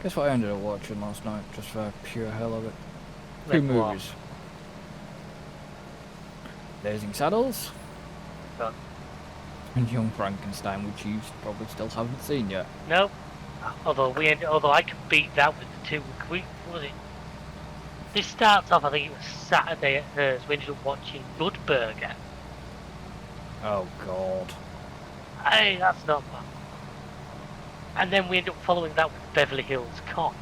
Guess what I ended up watching last night, just for pure hell of it? Two Like what? movies. Blazing Saddles Done. and Young Frankenstein, which you probably still haven't seen yet. No. Although I can beat that with the 2 week. What was it? This starts off. I think it was Saturday at hers. We ended up watching Good Burger. Oh god. Hey, that's not bad. And then we end up following that with Beverly Hills Cop.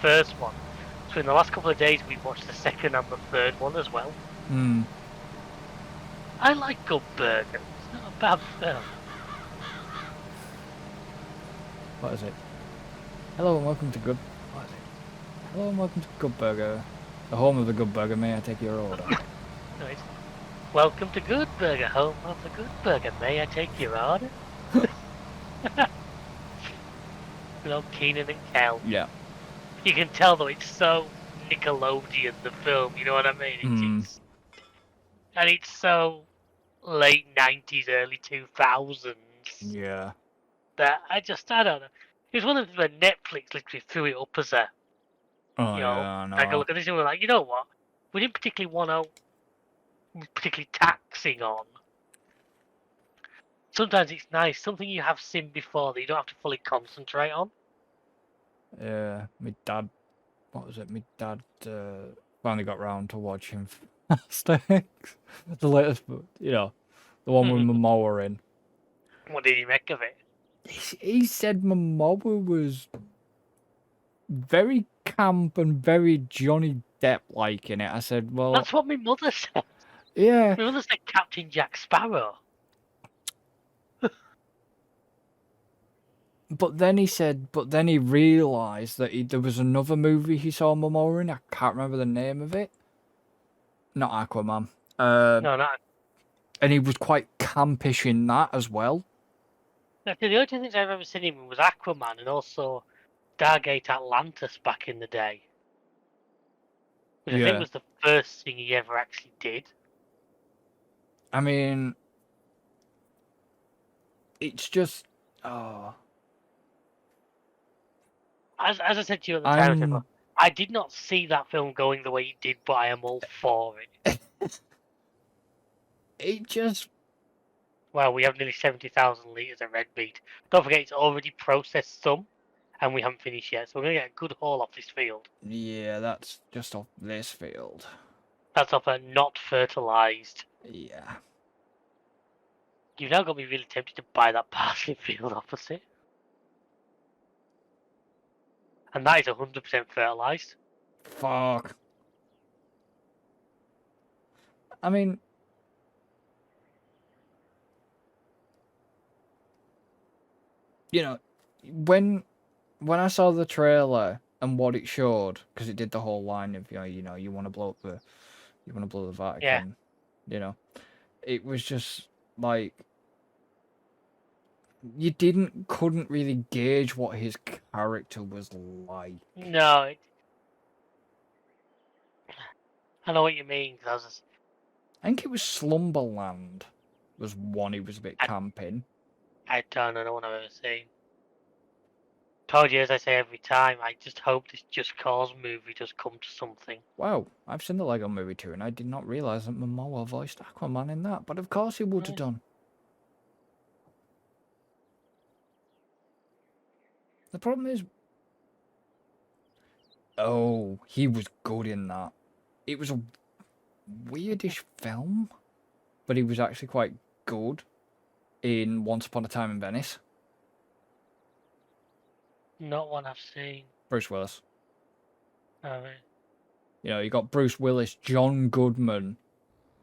First one. So in the last couple of days, we watched the second and the third one as well. Hmm. I like Good Burger. It's not a bad film. What is it? Hello and welcome to Good... What is it? Hello and welcome to Good Burger. The home of the Good Burger, may I take your order? No, it's welcome to Good Burger, home of the Good Burger. May I take your order? Little Keenan and Kel. Yeah. You can tell though it's so Nickelodeon, the film, you know what I mean? And it's so late 90s, early 2000s. Yeah. That I don't know. It was one of those where Netflix literally threw it up as a, Oh you know, yeah, I know. like a look at this and we're like, you know what? We didn't particularly want to, particularly taxing on. Sometimes it's nice, something you have seen before that you don't have to fully concentrate on. Yeah, my dad... What was it? My dad finally got round to watching Stakes. The latest, you know, the one with Momoa in. What did he make of it? He said Momoa was very camp and very Johnny Depp-like in it. I said, well... That's what my mother said. Yeah. My mother said Captain Jack Sparrow. But then he realised that there was another movie he saw Momoa in. I can't remember the name of it. Not Aquaman. No, not. And he was quite campish in that as well. Actually, the only two things I've ever seen him in was Aquaman and also Stargate Atlantis back in the day. Which I think was the first thing he ever actually did. I mean, it's just... Oh... As I said to you at the time, I did not see that film going the way it did, but I am all for it. It just... Well, we have nearly 70,000 litres of red meat. Don't forget, it's already processed some, and we haven't finished yet, so we're going to get a good haul off this field. Yeah, that's just off this field. That's off a not fertilised. Yeah. You've now got me really tempted to buy that parsley field opposite. And that is 100% fertilised. Fuck. I mean... You know, when I saw the trailer and what it showed, because it did the whole line of, you know, you want to blow up the... You want to blow the Vatican. Yeah. You know. It was just, like... You couldn't really gauge what his character was like. No, I know what you mean. I think it was Slumberland was one he was a bit camping. I don't know one I've ever seen. Told you, as I say every time, I just hope this Just Cause movie does come to something. Wow, I've seen the Lego Movie too, and I did not realise that Momoa voiced Aquaman in that, but of course he would have done. The problem is... Oh, he was good in that. It was a weirdish film, but he was actually quite good in Once Upon a Time in Venice. Not one I've seen. Bruce Willis. Alright. You know, you got Bruce Willis, John Goodman,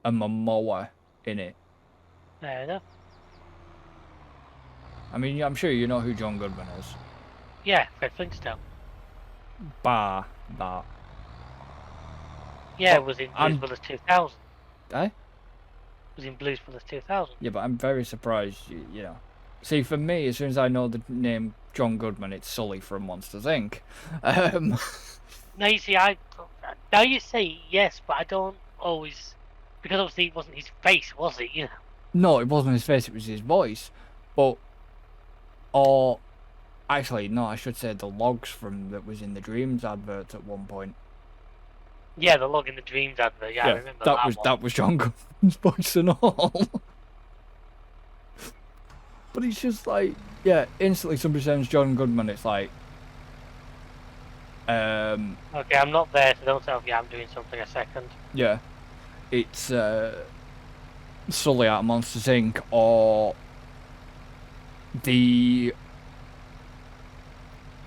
and Momoa in it. Fair enough. I mean, I'm sure you know who John Goodman is. Yeah, Fred Flintstone. Bar that. Yeah, it was in Blues Brothers 2000. Eh? Was in Blues Brothers 2000. Yeah, but I'm very surprised, you know. See, for me, as soon as I know the name John Goodman, it's Sully from Monsters, Inc. Now you see, now you say yes, but I don't always... Because obviously it wasn't his face, was it? You know? No, it wasn't his face, it was his voice. But... Or... Actually, no, I should say the logs from that was in the Dreams adverts at one point. Yeah, the log in the Dreams advert. Yeah, I remember that one. That was John Goodman's voice and all. But it's just like, yeah, instantly somebody says John Goodman, it's like, Okay, I'm not there, so don't tell me I'm doing something a second. yeah, it's Sully out of Monsters Inc. or the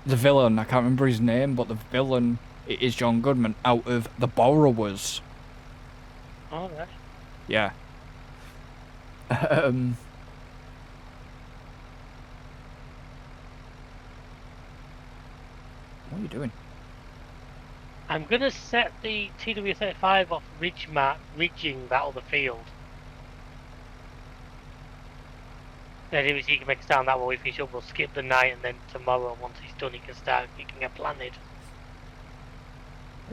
villain, I can't remember his name, but the villain, it is John Goodman, out of The Borrowers. Alright. Yeah. What are you doing? I'm gonna set the TW35 off ridging that other field. Then if he can make a sound that way, we should, we'll skip the night, and then tomorrow, once he's done, he can start picking a planet.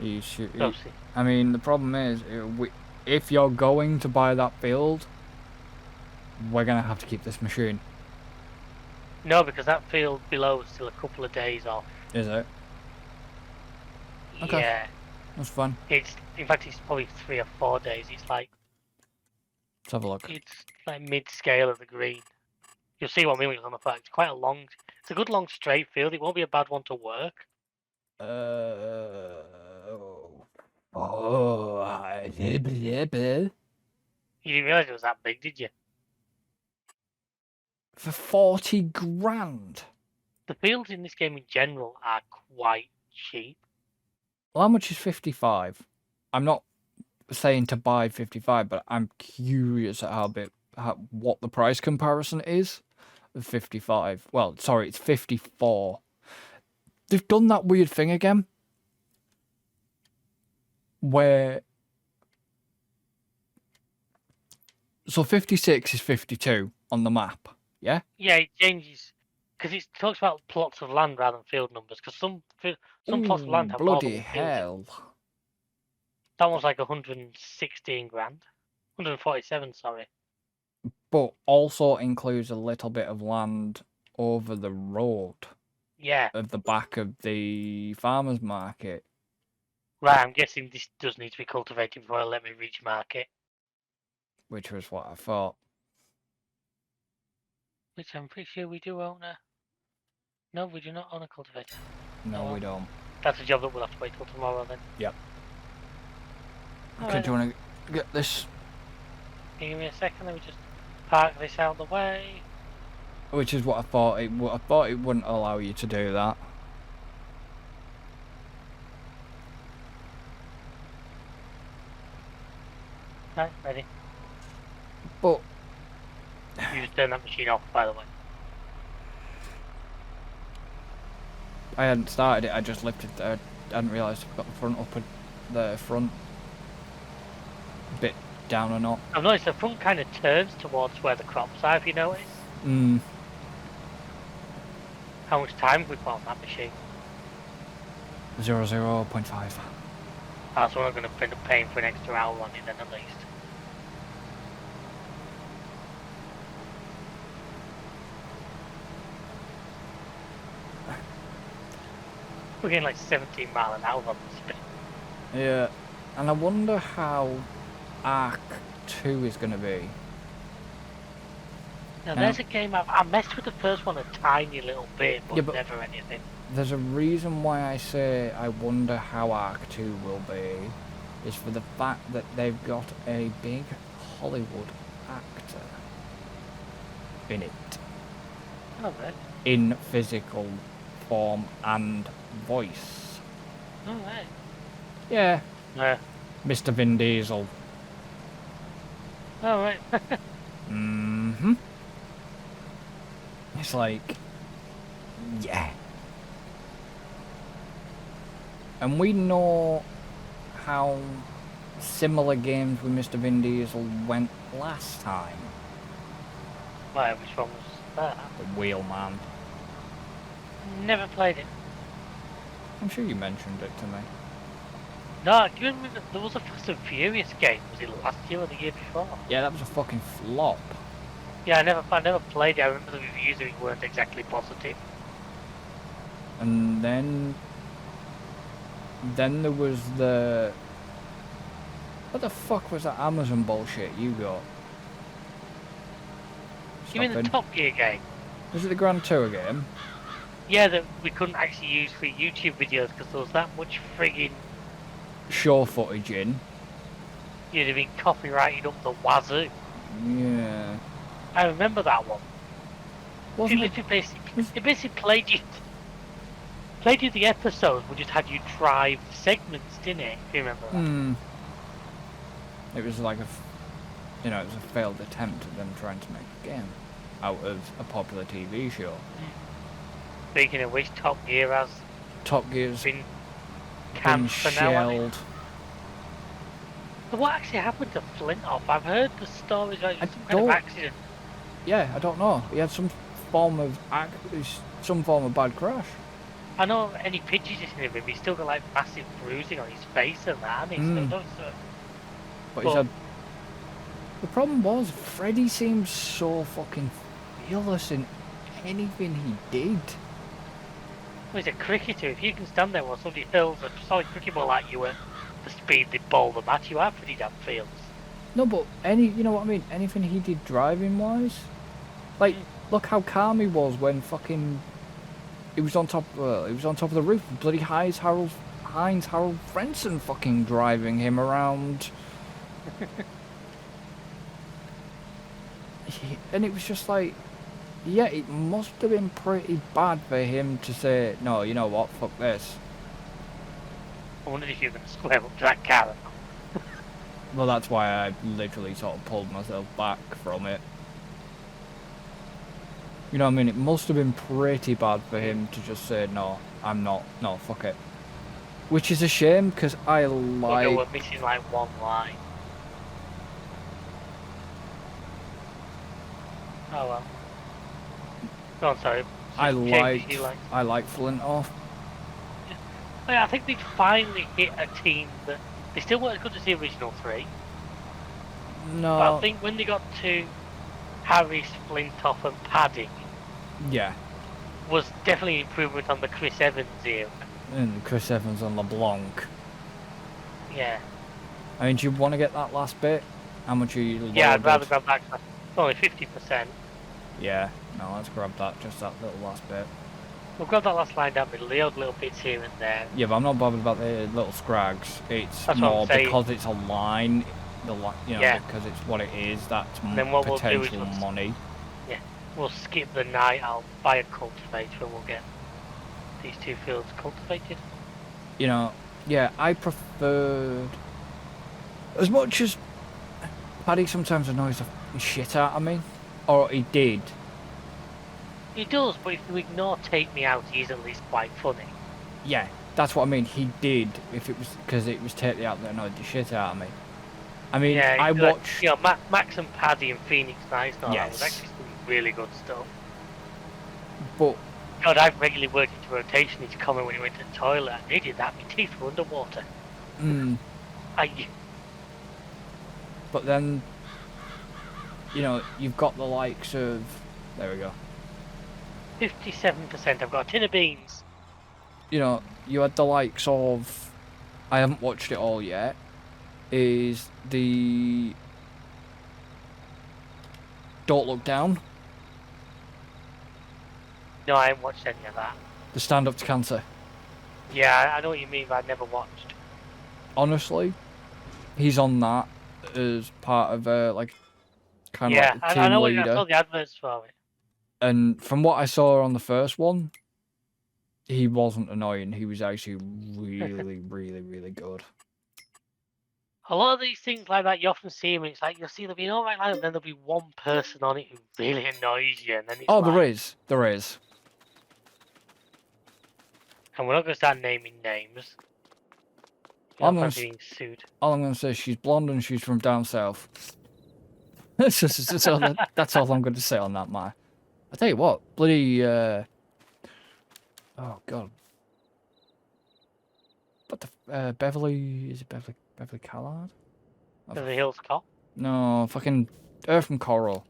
You should. I mean, the problem is, if you're going to buy that field, we're gonna have to keep this machine. No, because that field below is still a couple of days off. Is it? Okay. Yeah. That's fun. It's, in fact, it's probably 3 or 4 days. It's like, let's have a look. It's like mid-scale of the green. You'll see what I mean when you're on the fact. It's quite a long, it's a good long straight field. It won't be a bad one to work. You didn't realise it was that big, did you? For 40 grand. The fields in this game in general are quite cheap. Well, how much is 55? I'm not saying to buy 55, but I'm curious at what the price comparison is of 55. Well, sorry, it's 54. They've done that weird thing again, where so 56 is 52 on the map. Yeah. Yeah, it changes because it talks about plots of land rather than field numbers. Because some plots of land have bloody more than hell. That one's like 116 grand, 147. Sorry. But also includes a little bit of land over the road. Yeah. Of the back of the farmers market. Right, I'm guessing this does need to be cultivated before I let me reach market. Which was what I thought. Which I'm pretty sure we do own a... No, we do not own a cultivator. No, we don't. That's a job that we'll have to wait till tomorrow then. Yep. Okay, Right, do you want to get this? Can you give me a second? Let me just park this out of the way. Which is what I thought. I thought it wouldn't allow you to do that. Right, ready. But you just turn that machine off, by the way. I hadn't started it. I just lifted it. I hadn't realised I've got the front up and the front bit down or not. I've noticed the front kind of turns towards where the crops are. If you notice. How much time have we put on that machine? 0.5. That's what I'm going to end up paying for an extra hour on it then at least. We're getting like 17 miles an hour on this bit. Yeah, and I wonder how Arc 2 is going to be. Now there's a game I messed with the first one a tiny little bit, but, yeah, never anything. There's a reason why I say I wonder how Arc 2 will be, is for the fact that they've got a big Hollywood actor in it. Oh, right. In physical form and voice. Oh, right. Yeah. Mr. Vin Diesel. Oh, right. Mm-hmm. It's like, yeah. And we know how similar games with Mr. Vin Diesel went last time. Right, which one was that? The Wheelman. Never played it. I'm sure you mentioned it to me. No, do you remember there was a Fast and Furious game? Was it last year or the year before? Yeah, that was a fucking flop. Yeah, I never played it. I remember the reviews of it weren't exactly positive. And then there was the... What the fuck was that Amazon bullshit you got? You mean the Stopping. Top Gear game? Was it the Grand Tour game? Yeah, that we couldn't actually use for YouTube videos because there was that much friggin' Show footage in. you'd have been copyrighted up the wazoo. Yeah. I remember that one. Wasn't It basically played you the episodes, but just had you drive segments, didn't it? If you remember that. It was like it was a failed attempt at them trying to make a game out of a popular TV show. Speaking of which, Top Gear has Top Gear's been canned for now. shelled. So what actually happened to Flintoff? I've heard the stories about some kind of accident. Yeah, I don't know. He had some form of bad crash. I know any pictures you've seen of him, he's still got like massive bruising on his face and that, and But he said the problem was Freddie seems so fucking fearless in anything he did. Well, he's a cricketer. If you can stand there while somebody hurls a solid cricket ball at you at the speed they bowl them at, you are pretty damn fearless. No, but you know what I mean? Anything he did driving wise, like look how calm he was when fucking he was on top of the roof. Bloody Heinz Harold Frenson fucking driving him around. And it was just like, yeah, it must have been pretty bad for him to say, no, you know what, fuck this. I wondered if you were going to square up to that car. Well, that's why I literally sort of pulled myself back from it. You know what I mean? It must have been pretty bad for him to just say, no, I'm not, no, fuck it. Which is a shame, because I like... Okay, we're missing like one line. Oh well. Go on, sorry. I like Flintoff. Yeah, I think they finally hit a team that... They still weren't as good as the original three. No. But I think when they got to Harris, Flintoff and Paddy... Yeah. Was definitely an improvement on the Chris Evans era. And Chris Evans and LeBlanc. Yeah. I mean, do you want to get that last bit? How much are you... Yeah, I'd rather grab that. It's only 50%. Yeah. No, let's grab that, just that little last bit. We'll grab that last line down with little bits here and there. Yeah, but I'm not bothered about the little scrags. It's that's more because it's a line, because it's what it is, that's potential money. Yeah, we'll skip the night, I'll buy a cultivator and we'll get these two fields cultivated. You know, yeah, I preferred... As much as Paddy sometimes annoys the shit out of me, or he did. He does, but if you ignore Take Me Out, he's at least quite funny. Yeah, that's what I mean. He did, if it was because it was Take Me Out that annoyed the shit out of me. I mean, yeah, I watched... You know, Max and Paddy and Phoenix Nights, that was actually some really good stuff. But... God, I've regularly worked into rotation each comment when he went to the toilet, and he did that, my teeth were underwater. But then, you know, you've got the likes of... There we go. 57%, I've got a tin of beans. You know, you had the likes of... I haven't watched it all yet. Is the... Don't Look Down. No, I haven't watched any of that. The Stand Up to Cancer. Yeah, I know what you mean, but I never watched. Honestly, he's on that as part of like kind of like the team I know leader. I saw the adverts for it. And from what I saw on the first one, he wasn't annoying. He was actually really, really, really good. A lot of these things like that, you often see them, and it's like, you'll see there'll be an alright line, and then there'll be one person on it who really annoys you, and then it's there is. And we're not going to start naming names. I'm being sued. All I'm going to say is she's blonde and she's from down south. that's all I'm going to say on that, Mike. I tell you what, bloody... Oh, God. What the... Beverly... Is it Beverly Callard? Beverly Hills Cop? No, fucking Earth and Coral.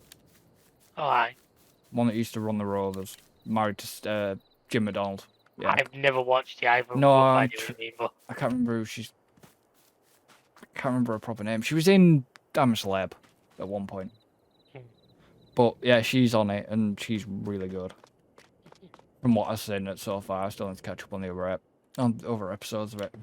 Oh, aye. One that used to run the Rovers. Married to Jim McDonald. Yeah. I've never watched it. I have a No, rough idea what you mean, but I can't remember who she's. I can't remember her proper name. She was in I'm a Celeb at one point. Hmm. But yeah, she's on it and she's really good. From what I've seen it so far, I still need to catch up on the other episodes of it.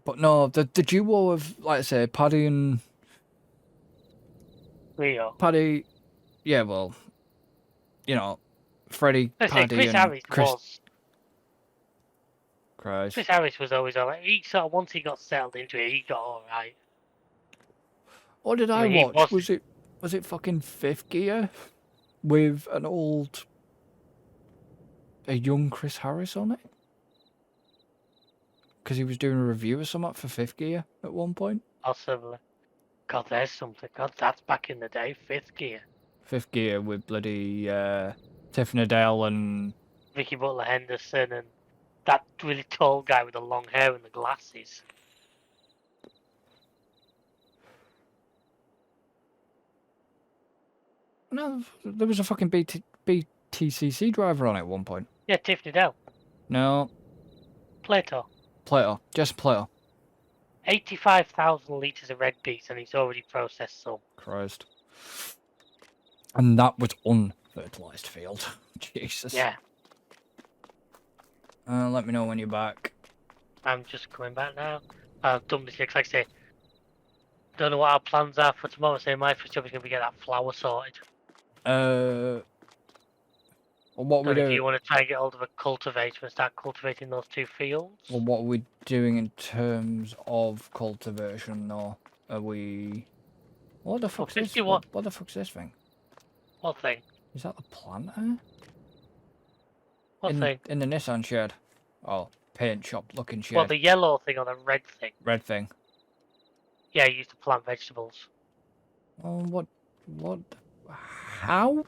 But no, the duo of, like I say, Paddy and Rio. Paddy, yeah, well, you know, Freddie, Let's say Paddy, Chris and Harris Chris. was. Christ. Chris Harris was always alright. He sort of once he got settled into it, he got alright. What did I I mean, he watch? wasn't. Was it fucking Fifth Gear with a young Chris Harris on it? Because he was doing a review or something for Fifth Gear at one point. Possibly. God, there's something. God, that's back in the day. Fifth Gear. Fifth Gear with bloody Tiffany Dale and Vicky Butler Henderson and that really tall guy with the long hair and the glasses. no, there was a fucking BTCC driver on it at one point. Yeah, Tiffany Dell. No, Plato. Just Plato. 85,000 litres of red beets and he's already processed some. Christ. And that was unfertilised field. Jesus. Yeah. Let me know when you're back. I'm just coming back now. I've done this because, like I say, don't know what our plans are for tomorrow. So my first job is going to be get that flour sorted. What we Don't know if do? you want to try and get hold of a cultivator and start cultivating those 2 fields. Well, what are we doing in terms of cultivation, though? Are we? What the fuck's this? What the fuck's this thing? What thing? Is that the planter? What thing? In the Nissan shed. Oh, paint shop looking shed. Well, the yellow thing or the red thing? Red thing. Yeah, you used to plant vegetables. Oh, what? How?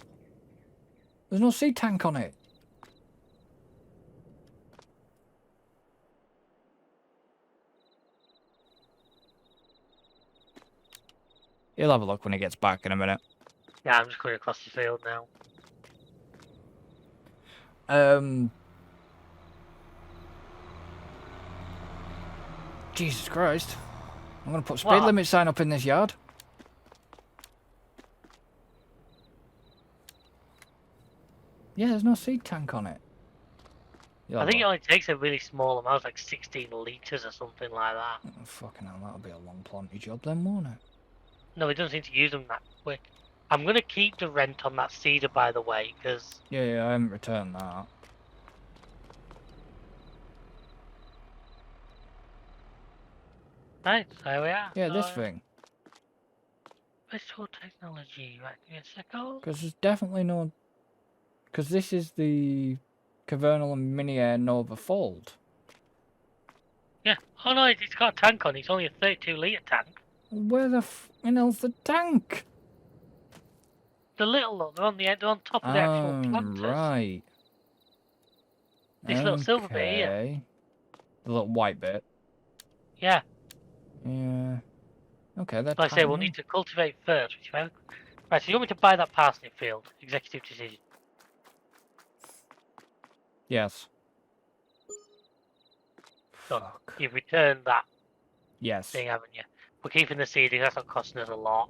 There's no seed tank on it. He'll have a look when he gets back in a minute. Yeah, I'm just going across the field now. Jesus Christ. I'm going to put speed limit sign up in this yard. Yeah, there's no seed tank on it. I think it only takes a really small amount, like 16 litres or something like that. Oh, fucking hell, that'll be a long planty job then, won't it? No, it doesn't seem to use them that quick. I'm going to keep the rent on that cedar, by the way, because... Yeah, I haven't returned that. Right, there we are. Yeah, this thing. Visual technology, right, give me a second. Because there's definitely no... Because this is the Cavernal and Mini Air Nova Fold. Yeah. Oh no, it's got a tank on it. It's only a 32 litre tank. Where the hell's the tank? The little one, they're on top of the actual planters. Right. This little silver bit here. The little white bit. Yeah. Yeah. Okay, that's Like I say, we'll need to cultivate first. Right, so you want me to buy that parsnip field? Executive decision. Yes. Done. Fuck. You've returned that Yes. thing, haven't you? We're keeping the seeding, that's not costing us a lot.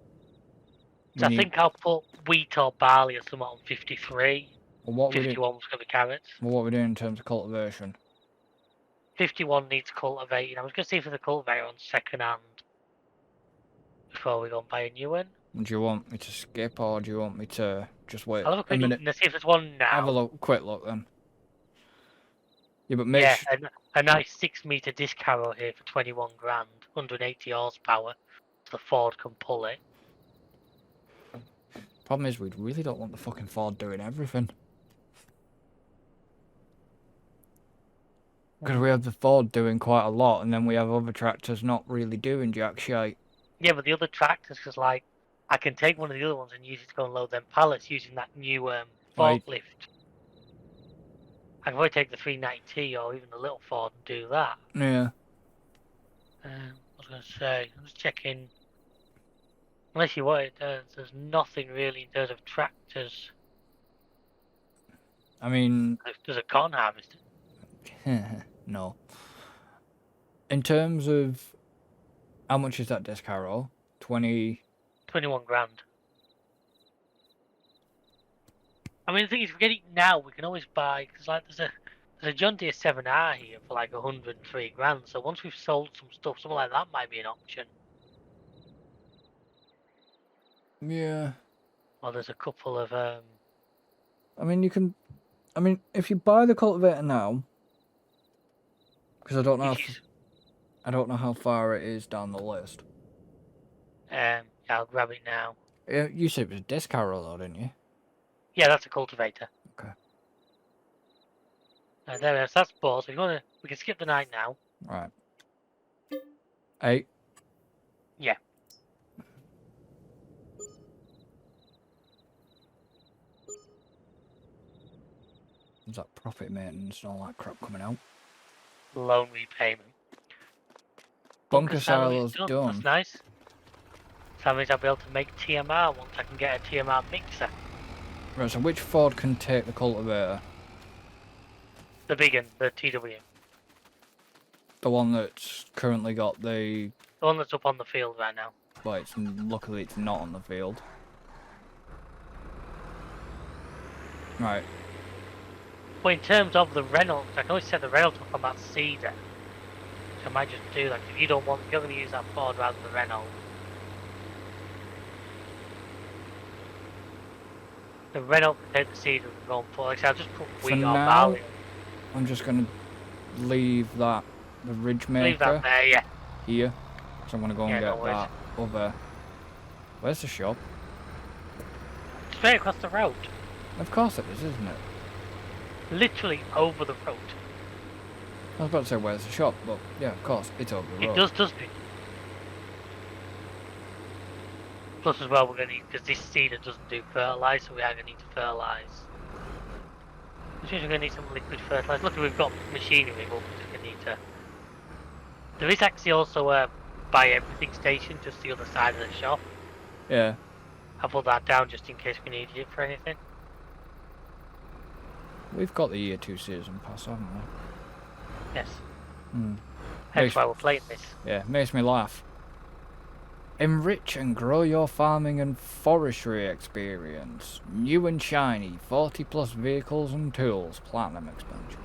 So I think I'll put wheat or barley or something on 53. Well, 51's going to be carrots. Well, what we're doing in terms of cultivation? 51 needs cultivating. I was going to see if there's a cultivator on second hand before we go and buy a new one. Do you want me to skip or do you want me to just wait I'll have a quick minute? look and see if there's one now. Have a quick look then. Yeah, but make sure... a nice 6 metre disc harrow here for 21 grand, 180 horsepower, so the Ford can pull it. Problem is, we really don't want the fucking Ford doing everything. Because we have the Ford doing quite a lot, and then we have other tractors not really doing jack shite. Yeah, but the other tractors, because like, I can take one of the other ones and use it to go and load them pallets using that new forklift. I can probably take the 390T or even the little Ford and do that. Yeah. I was going to say, I'm just checking. Unless you want it, there's nothing really in terms of tractors. I mean, There's a cotton harvester. no. In terms of how much is that disc harrow? 20. 21 grand. I mean, the thing is, if we get it now, we can always buy, because like there's a John Deere 7R here for like 103 grand. So once we've sold some stuff, something like that might be an option. Yeah. Well, there's a couple of I mean, you can. I mean, if you buy the cultivator now, because I don't know. I don't know how far it is down the list. yeah, I'll grab it now. You said it was a disc harrow, though, didn't you? Yeah, that's a cultivator. Okay. There it is. That's bought. So we can skip the night now. Right. 8. Yeah. There's that profit maintenance and all that crap coming out. Loan repayment. Bunker silo's done. That's nice. So that means I'll be able to make TMR once I can get a TMR mixer. Right, so which Ford can take the cultivator? The big one, the TW. The one that's currently got the... The one that's up on the field right now. Well, luckily it's not on the field. Right. But in terms of the Reynolds, I can always set the Reynolds up on that Cedar. So I might just do that. If you're going to use that Ford rather than the Reynolds. The Renault can take the Cedar and go and put, like I said, I'll just put wheat or barley. I'm just going to leave that, the ridge maker. Leave that there, yeah. Here. So I'm going to go and get no that other... Where's the shop? Straight across the road. Of course it is, isn't it? Literally over the road. I was about to say where's the shop, but yeah, of course, it's over the road. It does, doesn't it? Plus as well, we're going to need, because this Cedar doesn't do fertilise, so we are going to need to fertilise. Which means we're going to need some liquid fertiliser. Luckily we've got machinery, but we're just going to need to... There is actually also a buy everything station just the other side of the shop. Yeah. I'll put that down just in case we needed it for anything. We've got the year 2 season pass, haven't we? Yes. Hmm. That's why we're playing this. Yeah, makes me laugh. Enrich and grow your farming and forestry experience. New and shiny, 40 plus vehicles and tools, platinum expansion.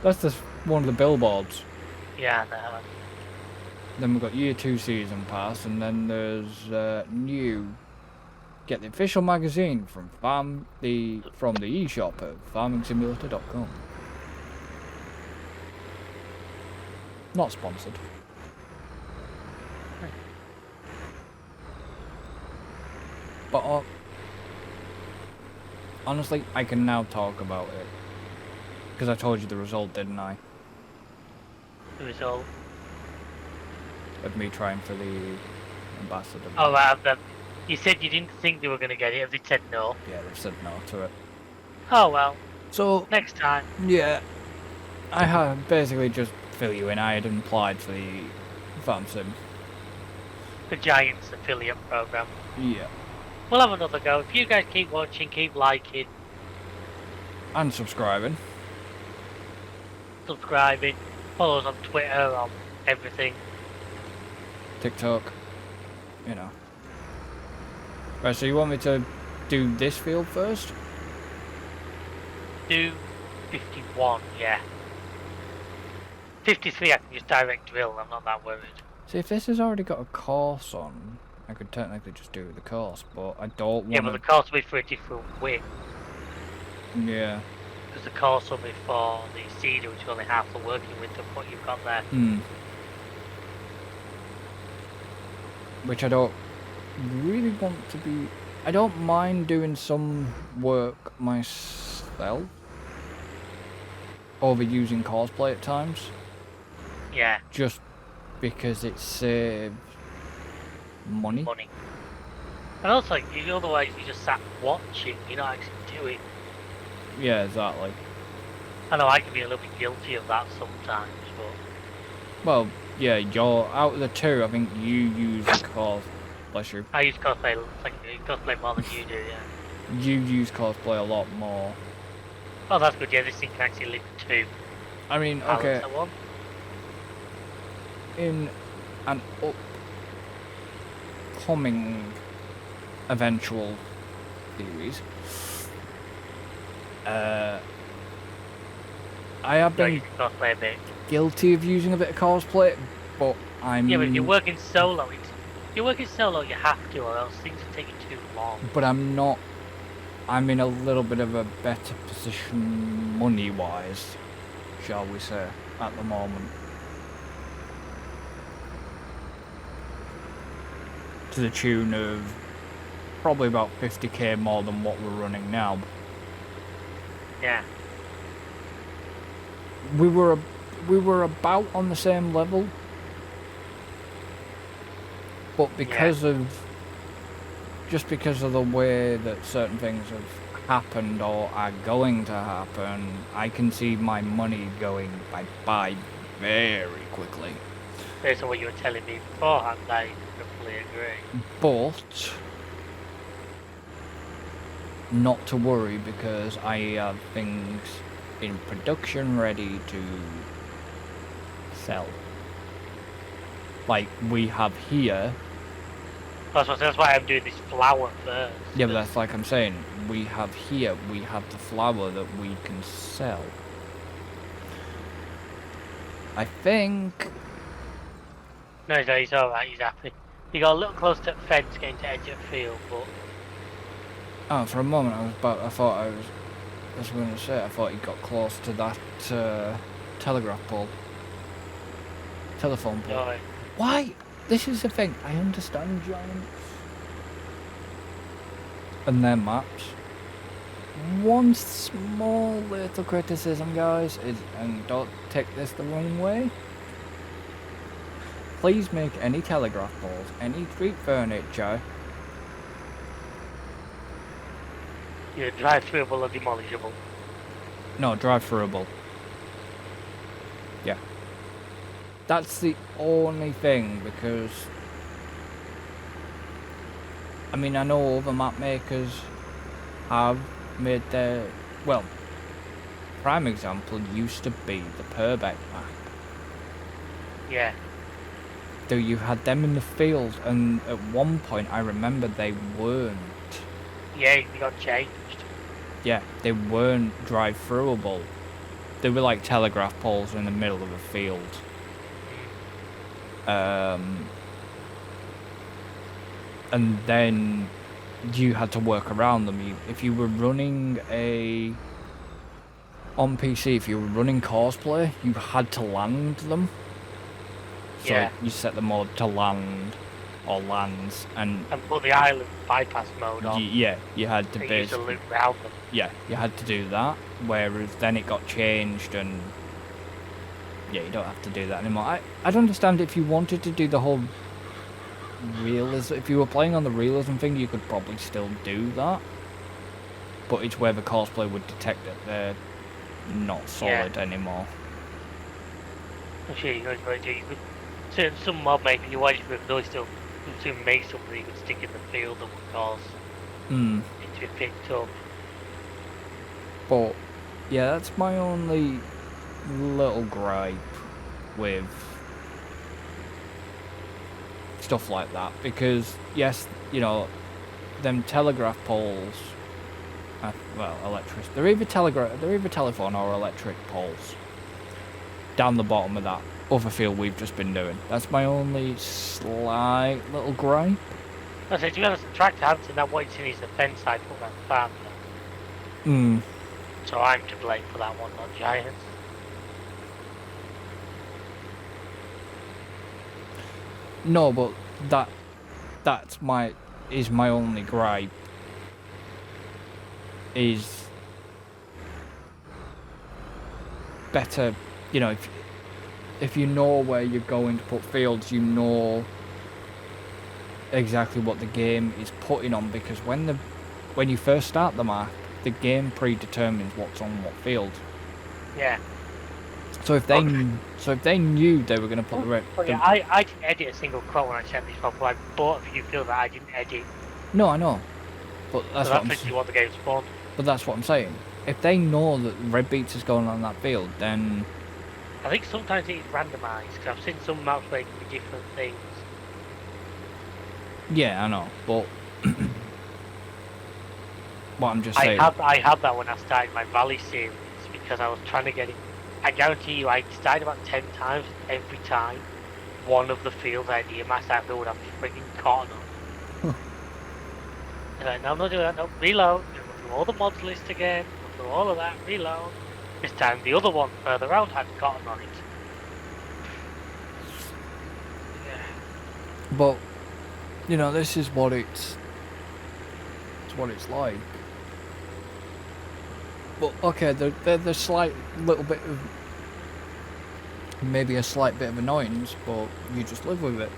That's just one of the billboards. Yeah, no. Then we've got year 2 season pass, and then there's new. Get the official magazine from the eShop at farmingsimulator.com. Not sponsored. But honestly, I can now talk about it. Because I told you the result, didn't I? The result. Of me trying for the ambassador. Oh, right. You said you didn't think they were going to get it. Have they said no? Yeah, they've said no to it. Oh, well. So, next time. Yeah. I had basically just fill you in. I had applied for the Farm Sim. The Giants affiliate program. Yeah. We'll have another go. If you guys keep watching, keep liking. And subscribing. Subscribing. Follow us on Twitter, on everything. TikTok. You know. Right, so you want me to do this field first? Do 51, yeah. 53 I can just direct drill, I'm not that worried. See, if this has already got a course on, I could technically just do the course, but I don't want to... Yeah, but the course will be for a different width. Yeah. Because the course will be for the Cedar, which is only half the working width of what you've got there. Hmm. Which I don't really want to be... I don't mind doing some work myself. Over using cosplay at times. Yeah. Just because it saves money. And also, otherwise you just sat watching, you're not actually doing. Yeah, exactly. I know I can be a little bit guilty of that sometimes, but... Well, Yeah, you're out of the two. I think you use bless you. I use cosplay, cosplay more than you do, yeah. You use cosplay a lot more. Oh, that's good, yeah, this thing can actually lift 2 I mean, pallets okay, at once. in an upcoming eventual series, I have No, been you can cosplay a bit. guilty of using a bit of cosplay, but Yeah, but if you're working solo, if you're working solo, you have to, or else things are taking too long. But I'm not. I'm in a little bit of a better position money-wise, shall we say, at the moment. To the tune of probably about 50k more than what we're running now. Yeah. We were about on the same level, but because of the way that certain things have happened or are going to happen, I can see my money going bye-bye very quickly. Based on what you were telling me beforehand, I completely agree. But not to worry, because I have things in production ready to sell. Like we have here. That's why I'm doing this flour first. Yeah, but that's like I'm saying. We have here. We have the flour that we can sell. I think. No, he's alright, he's happy. He got a little close to the fence getting to edge of field, but... Oh, for a moment I thought I thought he got close to that telegraph pole. Telephone pole. No, Why? This is the thing. I understand giants and their maps. One small little criticism, guys, is, and don't take this the wrong way, please make any telegraph poles, any street furniture, you're drive-throughable or demolishable. no, drive-throughable. Yeah. That's the only thing, because I mean, I know other map makers have made their, well, prime example used to be the Purbeck map. Yeah. Though you had them in the field, and at one point I remember they weren't. Yeah, they got changed. Yeah, they weren't drive-throughable. They were like telegraph poles in the middle of a field. And then you had to work around them. If you were running on PC, if you were running cosplay, you had to land them. So Yeah. you set the mode to land or lands, and put the island bypass mode on. yeah, you had to use a loop round them. Yeah, you had to do that. Whereas then it got changed, and yeah, you don't have to do that anymore. I'd understand if you wanted to do the whole realism. If you were playing on the realism thing, you could probably still do that. But it's where the cosplay would detect that they're not solid anymore. I'm sure you guys might do. Some mob making you watch with those still to make something you could stick in the field that would cause it to be picked up. But yeah, that's my only little gripe with stuff like that, because yes, you know, them telegraph poles, well, electric, they're either telephone or electric poles down the bottom of that other field we've just been doing. That's my only slight little gripe. I said, to be honest, the tractor Hampton, that what it's in is the fence I put around the farm. So I'm to blame for that one, not Giants. No, but that's my only gripe. Is better, you know, if you know where you're going to put fields, you know exactly what the game is putting on, because when you first start the map, the game predetermines what's on what field. Yeah. So if they knew they were going to put the red. Oh yeah, I didn't edit a single quote when I set these up. I bought a few fields that I didn't edit. No, I know, but So that's literally what the game spawned. But that's what I'm saying. If they know that red beats is going on that field, then I think sometimes it is randomised because I've seen some maps where it can be different things. yeah, I know. But what I'm just saying. I had that when I started my Valley series because I was trying to get it. I guarantee you, I started about 10 times. Every time, one of the fields I near my side would have frigging caught on. And like, no, I'm not doing that. No, reload. Go through all the mods list again. Go through all of that. Reload. This time, the other one further out had cotton on it. Yeah. But you know, this is what it's like. But okay, there's slight little bit of maybe a slight bit of annoyance, but you just live with it.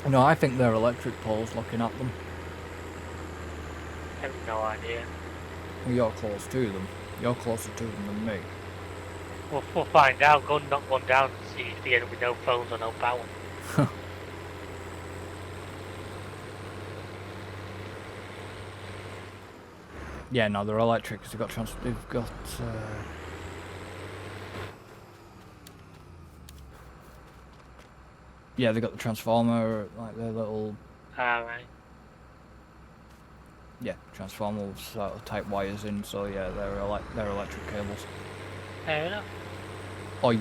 You know, I think they're electric poles looking at them. I have no idea. Well, you're close to them. You're closer to them than me. We'll find out. Go and knock one down and see if they end up with no phones or no power. Yeah, no, they're electric because they've got. Yeah, they got the transformer, like their little. Alright. Yeah, transformer with sort of type wires in. So yeah, they're electric cables. Fair enough. Or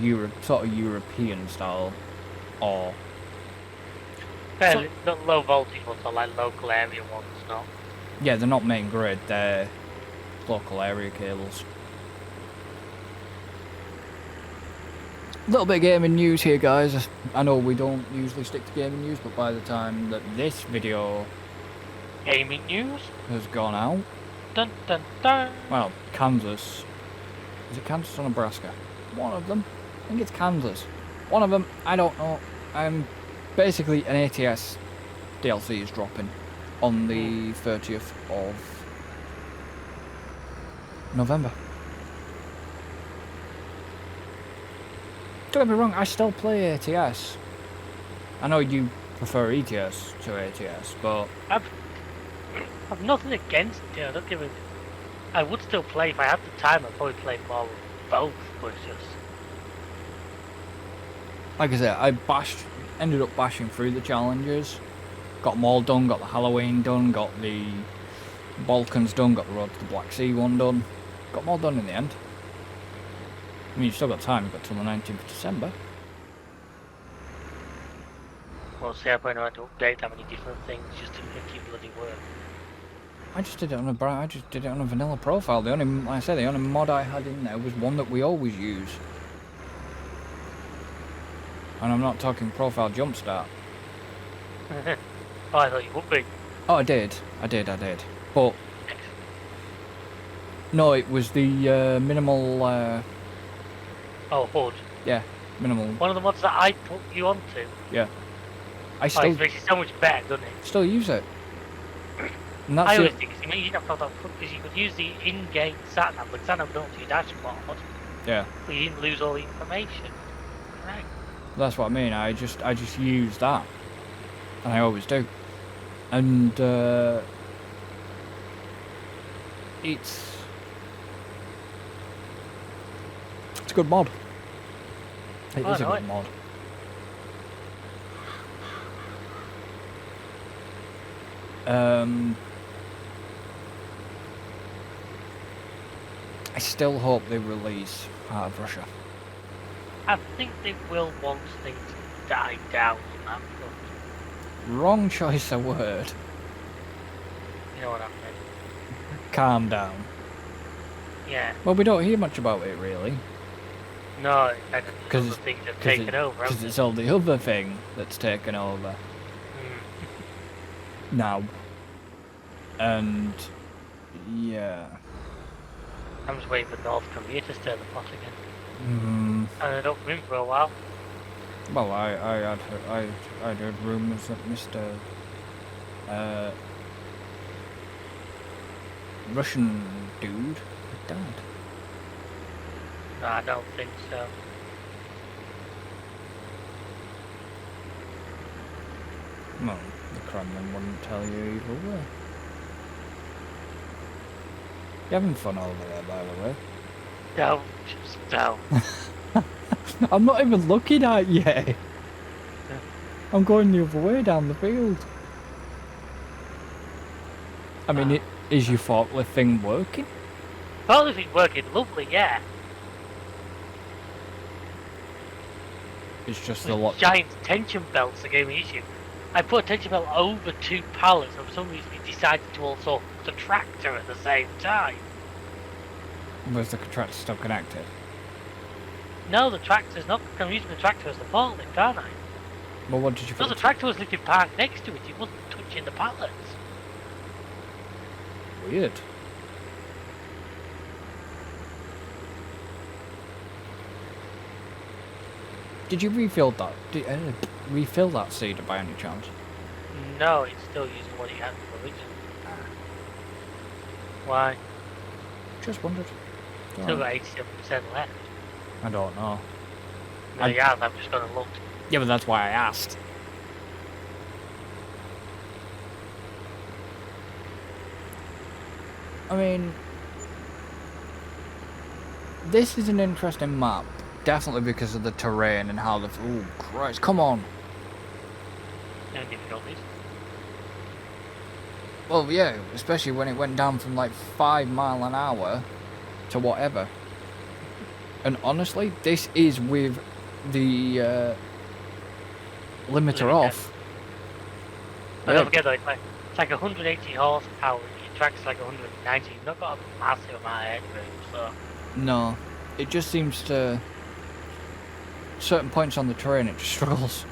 sort of European style, or. Fairly, not low voltage ones, or like local area ones, not. Yeah, they're not main grid. They're local area cables. Little bit of gaming news here, guys. I know we don't usually stick to gaming news, but by the time that this video Gaming news? has gone out, Dun dun dun! well, Kansas. Is it Kansas or Nebraska? One of them. I think it's Kansas. One of them, I don't know. Basically, an ATS DLC is dropping on the 30th of November. Don't get me wrong, I still play ATS. I know you prefer ETS to ATS, but I've nothing against it. I don't give a. I would still play if I had the time. I'd probably play more with both, but it's just. like I said, I ended up bashing through the challenges. Got them all done, got the Halloween done, got the Balkans done, got the Road to the Black Sea one done. Got them all done in the end. I mean, you've still got time, you've got till the 19th of December. Well, see, I probably know how to update that many different things just to make it bloody work. I just did it on a vanilla profile. The only mod I had in there was one that we always use. And I'm not talking profile jumpstart. Oh, I thought you would be. Oh, I did. But no, it was the minimal. Oh, HUD. Yeah, minimal. One of the mods that I put you onto. Yeah. It makes it so much better, doesn't it? Still use it. And that's I always think you didn't have to because you could use the in-game sat nav, like sat nav don't to your dashboard. Yeah. But you didn't lose all the information. Correct. That's what I mean. I just use that, and I always do. And it's a good mod. It is a good mod. I still hope they release Heart of Russia. I think they will once things die down on that front. Wrong choice of word. You know what I mean? Calm down. Yeah. Well, we don't hear much about it really. No, because the things have taken over. Because it's all the other thing that's taken over. Now. And yeah. I'm just waiting for North Korea to stir the pot again. And I don't win for a while. Well, I heard rumours that Mr. Russian dude had died. No, I don't think so. Well, the Kremlin wouldn't tell you either way. You're having fun over there, by the way. No, just no. I'm not even looking at you. I'm going the other way down the field. I mean, is your forklift thing working? Forklift is working lovely, yeah. It's just The a lot. giant tension belts that gave me issue. I put a tension belt over 2 pallets, and for some reason he decided to also hook the tractor at the same time. Was the tractor still connected? No, the tractor's not. I'm using the tractor as the forklift, aren't I? Well, what did you No, put? the tractor was lifted parked next to it. It wasn't touching the pallets. Weird. Did you refill that? Refill that cedar by any chance? No, it's still using what he had originally. Why? Just wondered. Still got 87% left. I don't know. No, yeah, I've just gone and looked. Yeah, but that's why I asked. I mean, this is an interesting map. Definitely because of the terrain and how the... Oh, Christ, come on. No difficulties. Well, yeah, especially when it went down from like 5 miles an hour to whatever. And honestly, this is with the limiter off. But don't forget though, it's like 180 horsepower and your track's like 190. You've not got a massive amount of headroom, so... No, it just seems to... Certain points on the terrain it just struggles.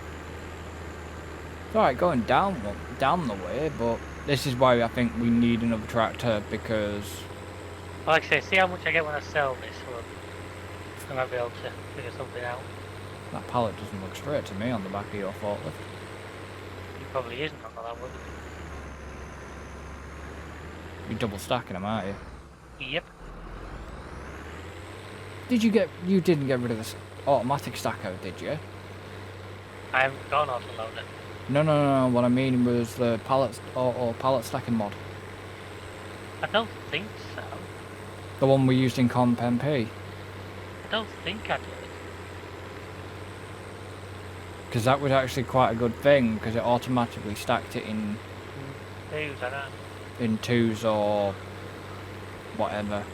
It's alright going down the way, but this is why I think we need another tractor, because... Well, like I say, see how much I get when I sell this one. I might be able to figure something out. That pallet doesn't look straight to me on the back of your forklift. It probably isn't on that one. You're double stacking them, aren't you? Yep. You didn't get rid of this automatic stacker, did you? I haven't got an autoloader. No, what I mean was the pallet stacking mod. I don't think so. The one we used in Comp MP. I don't think I did. Because that was actually quite a good thing, because it automatically stacked it in... Who's I know? In 2s or... whatever.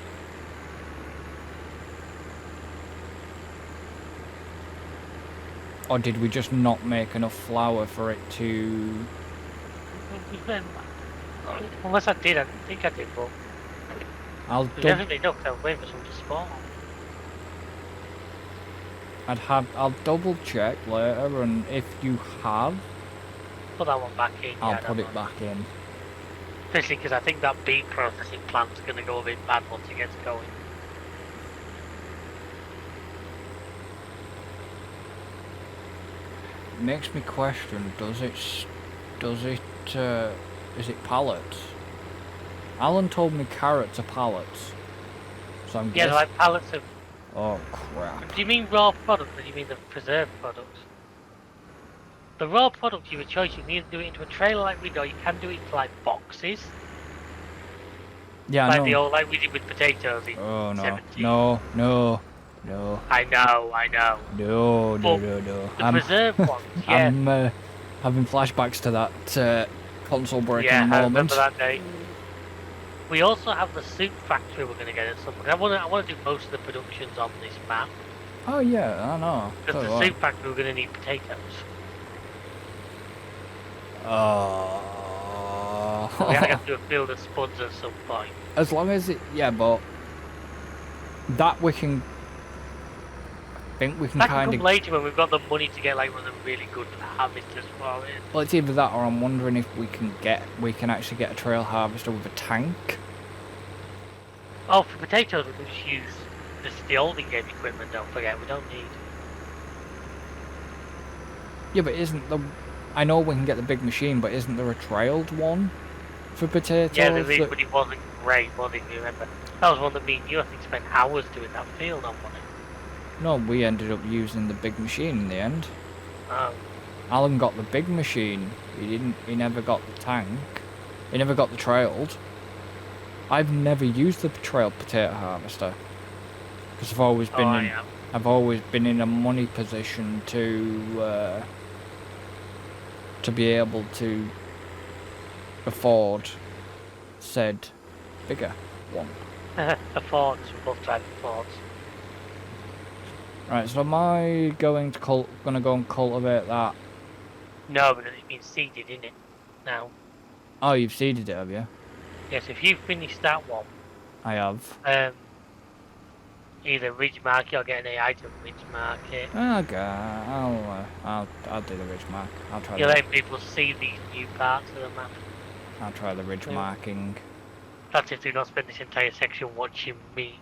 Or did we just not make enough flour for it to... Unless I did, I don't think I did, but... I'll definitely not, because I was waiting for someone to spawn. I'll double check later, and if you have, Put that one back in. I'll put it back in. Especially because I think that beet processing plant's going to go a bit bad once it gets going. Makes me question, is it pallets? Alan told me carrots are pallets. So I'm guessing... Yeah, like pallets of... Oh crap. Do you mean raw product or do you mean the preserved product? The raw product, you have a choice. You can either do it into a trailer like we do, or you can do it into like boxes. Yeah, like no. the old, like we did with potatoes in Oh no. 70s. No. I know. No. The preserved ones, yeah. I'm having flashbacks to that console breaking yeah, moment. I remember that day. We also have the soup factory we're going to get at some point. I want to do most of the productions on this map. Oh yeah, I know. Because So the soup factory we're going to need potatoes. We have to do a field of spuds at some point. As long as it, yeah, but that we can. I think we can That kind can of. come later when we've got the money to get like one of them really good harvesters for it. Well, it's either that, or I'm wondering if we can actually get a trail harvester with a tank. Oh, for potatoes we can just use the old in-game equipment. Don't forget, we don't need. Yeah, but isn't the? I know we can get the big machine, but isn't there a trailed one for potatoes? Yeah, there is, but it wasn't great, was it? You remember? That was one that me and you, I think, spent hours doing that field on, wasn't it? No, we ended up using the big machine in the end. Oh. Alan got the big machine. He never got the tank. He never got the trailed. I've never used the trailed potato harvester. Because I've always Oh, been I in... am. I've always been in a money position to be able to afford said bigger one. A Ford. We're both driving Fords. Right, so am I going to go and cultivate that? No, because it's been seeded, isn't it? Now. Oh, you've seeded it, have you? Yes, if you finish that one, I have. either ridge mark it or get an AI to ridge mark it. Okay, I'll do the ridge mark. I'll try You're the letting people see these new parts of the map. ridge Yeah. marking. That's if they don't spend this entire section watching me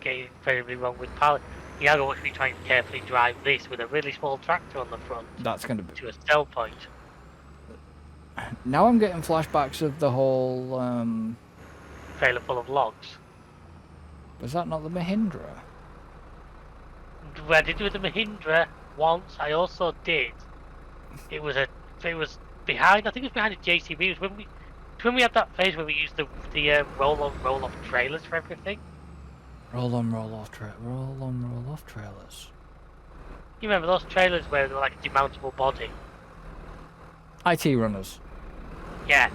get incredibly wrong with power. You gotta watch me try and carefully drive this with a really small tractor on the front That's gonna be. to a sell point. Now I'm getting flashbacks of the whole. Trailer full of logs. Was that not the Mahindra? I did with the Mahindra once. I also did. It was behind. I think it was behind a JCB. It was when we had that phase where we used the roll on roll off trailers for everything. Roll on, roll off trailers. You remember those trailers where they were like a demountable body? IT runners. Yeah.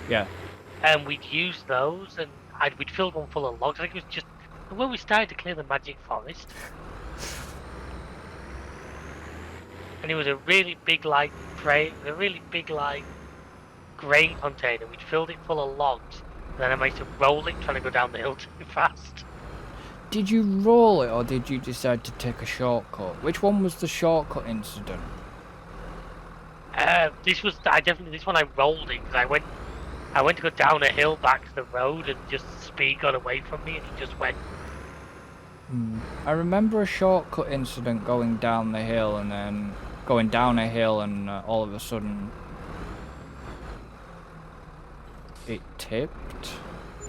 Yeah. And we'd use those, and we'd fill one full of logs. I think it was just when we started to clear the magic forest. And it was a really big like grain container. We'd filled it full of logs, and then I managed to roll it trying to go down the hill too fast. Did you roll it or did you decide to take a shortcut? Which one was the shortcut incident? This one I rolled it because I went to go down a hill back to the road and just speed got away from me and he just went. I remember a shortcut incident going down the hill and then going down a hill and all of a sudden it tipped.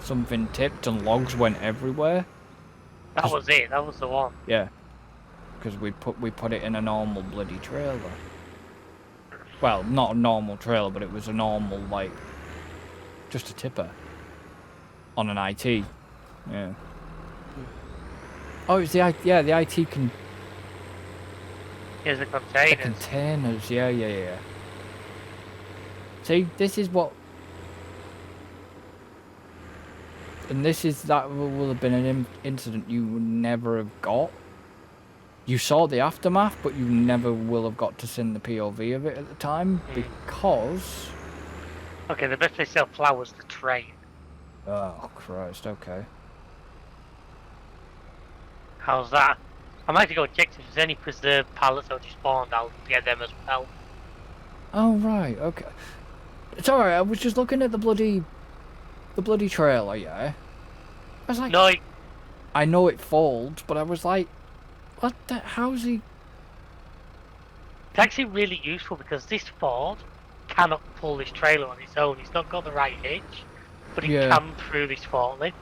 Something tipped and logs went everywhere. That was it. That was the one. Yeah, because we put it in a normal bloody trailer. Well, not a normal trailer, but it was a normal like just a tipper on an IT. Yeah. Oh, it's the IT can. Here's the containers. The containers, yeah. See, this is what. And that will have been an incident you would never have got. You saw the aftermath, but you never will have got to see the POV of it at the time because. Okay, the best place to sell flowers the train. Oh Christ! Okay. How's that? I might have to go check if there's any preserved pallets that just spawned. I'll get them as well. Oh right, okay. It's alright. I was just looking at the bloody trailer. Yeah. I was like, no, I know it folds, but I was like, what the? How's he? It's actually really useful because this Ford cannot pull this trailer on its own. It's not got the right hitch, but it can through this forklift.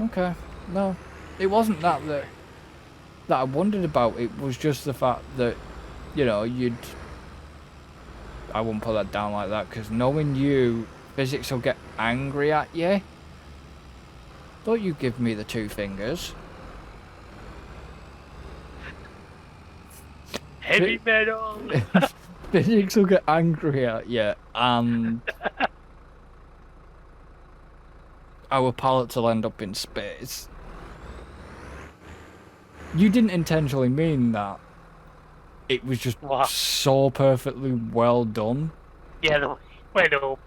Okay. No, it wasn't that I wondered about. It was just the fact that, you know, I wouldn't put that down like that because knowing you, physics will get angry at you. Don't you give me the two fingers. Heavy metal. Physics will get angry at you, and our pallets will end up in space. You didn't intentionally mean that. It was just so perfectly well done. Yeah, the way up.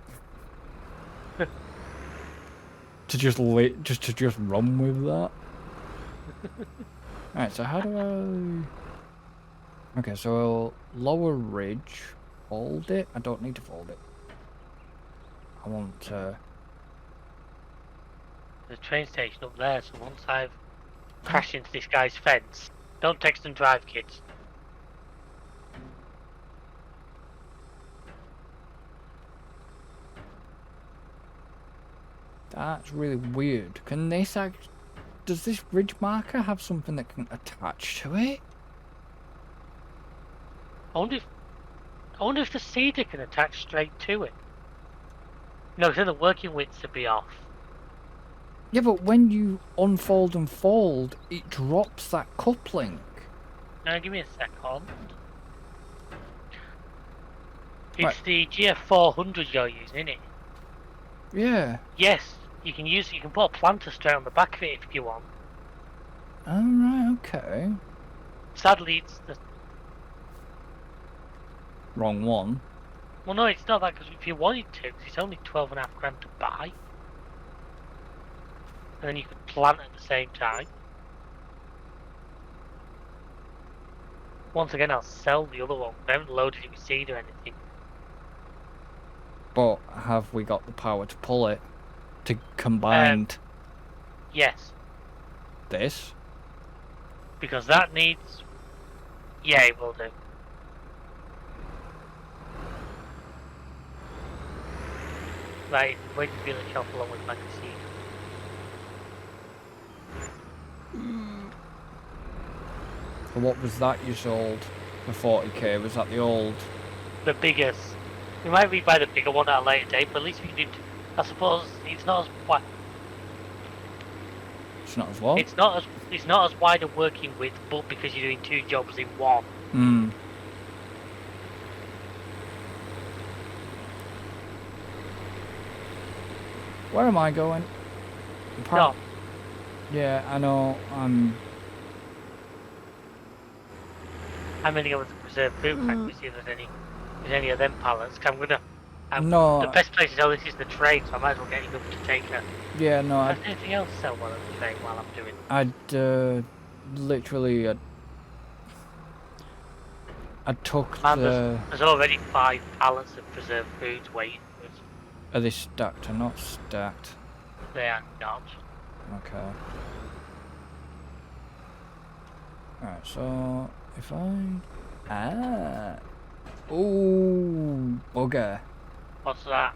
To just run with that. Alright, so how do I... Okay, so lower ridge, fold it. I don't need to fold it. I want to... There's a train station up there, so once I've crashed into this guy's fence, don't text and drive, kids. That's really weird. Can this does this ridge marker have something that can attach to it? I wonder if the seeder can attach straight to it. No, because then the working widths would be off. Yeah, but when you unfold and fold, it drops that coupling. Now, give me a second. It's Right. the GF400 you're using, isn't it? Yeah. Yes, you can put a planter straight on the back of it if you want. Alright, okay. Sadly, it's the... Wrong one. Well, no, it's not that, because if you wanted to, it's only 12.5 grand to buy. And then you could plant at the same time. Once again, I'll sell the other one. I haven't loaded it with seed or anything. But have we got the power to pull it? To combine Yes. this? Because that needs... Yeah, it will do. Right, wait to be the shelf along with magazine. So what was that you sold for 40k? Was that the old? The biggest. We might rebuy the bigger one at a later date, but at least we did. I suppose it's not as wide. It's not as well? It's not as wide a working width, but because you're doing two jobs in one. Hmm. Where am I going? No. Yeah, I know. I'm gonna go with the preserved food factory, see if there's any of them pallets. 'Cause I'm gonna. No. The best place to sell this is the train, so I might as well get enough to take her. Yeah, no. Has anything else sell while I'm train while I'm doing? I'd literally. I took Man, the. there's already 5 pallets of preserved foods waiting for us. Are they stacked or not stacked? They are not. Okay. Alright, so if I oh bugger. What's that?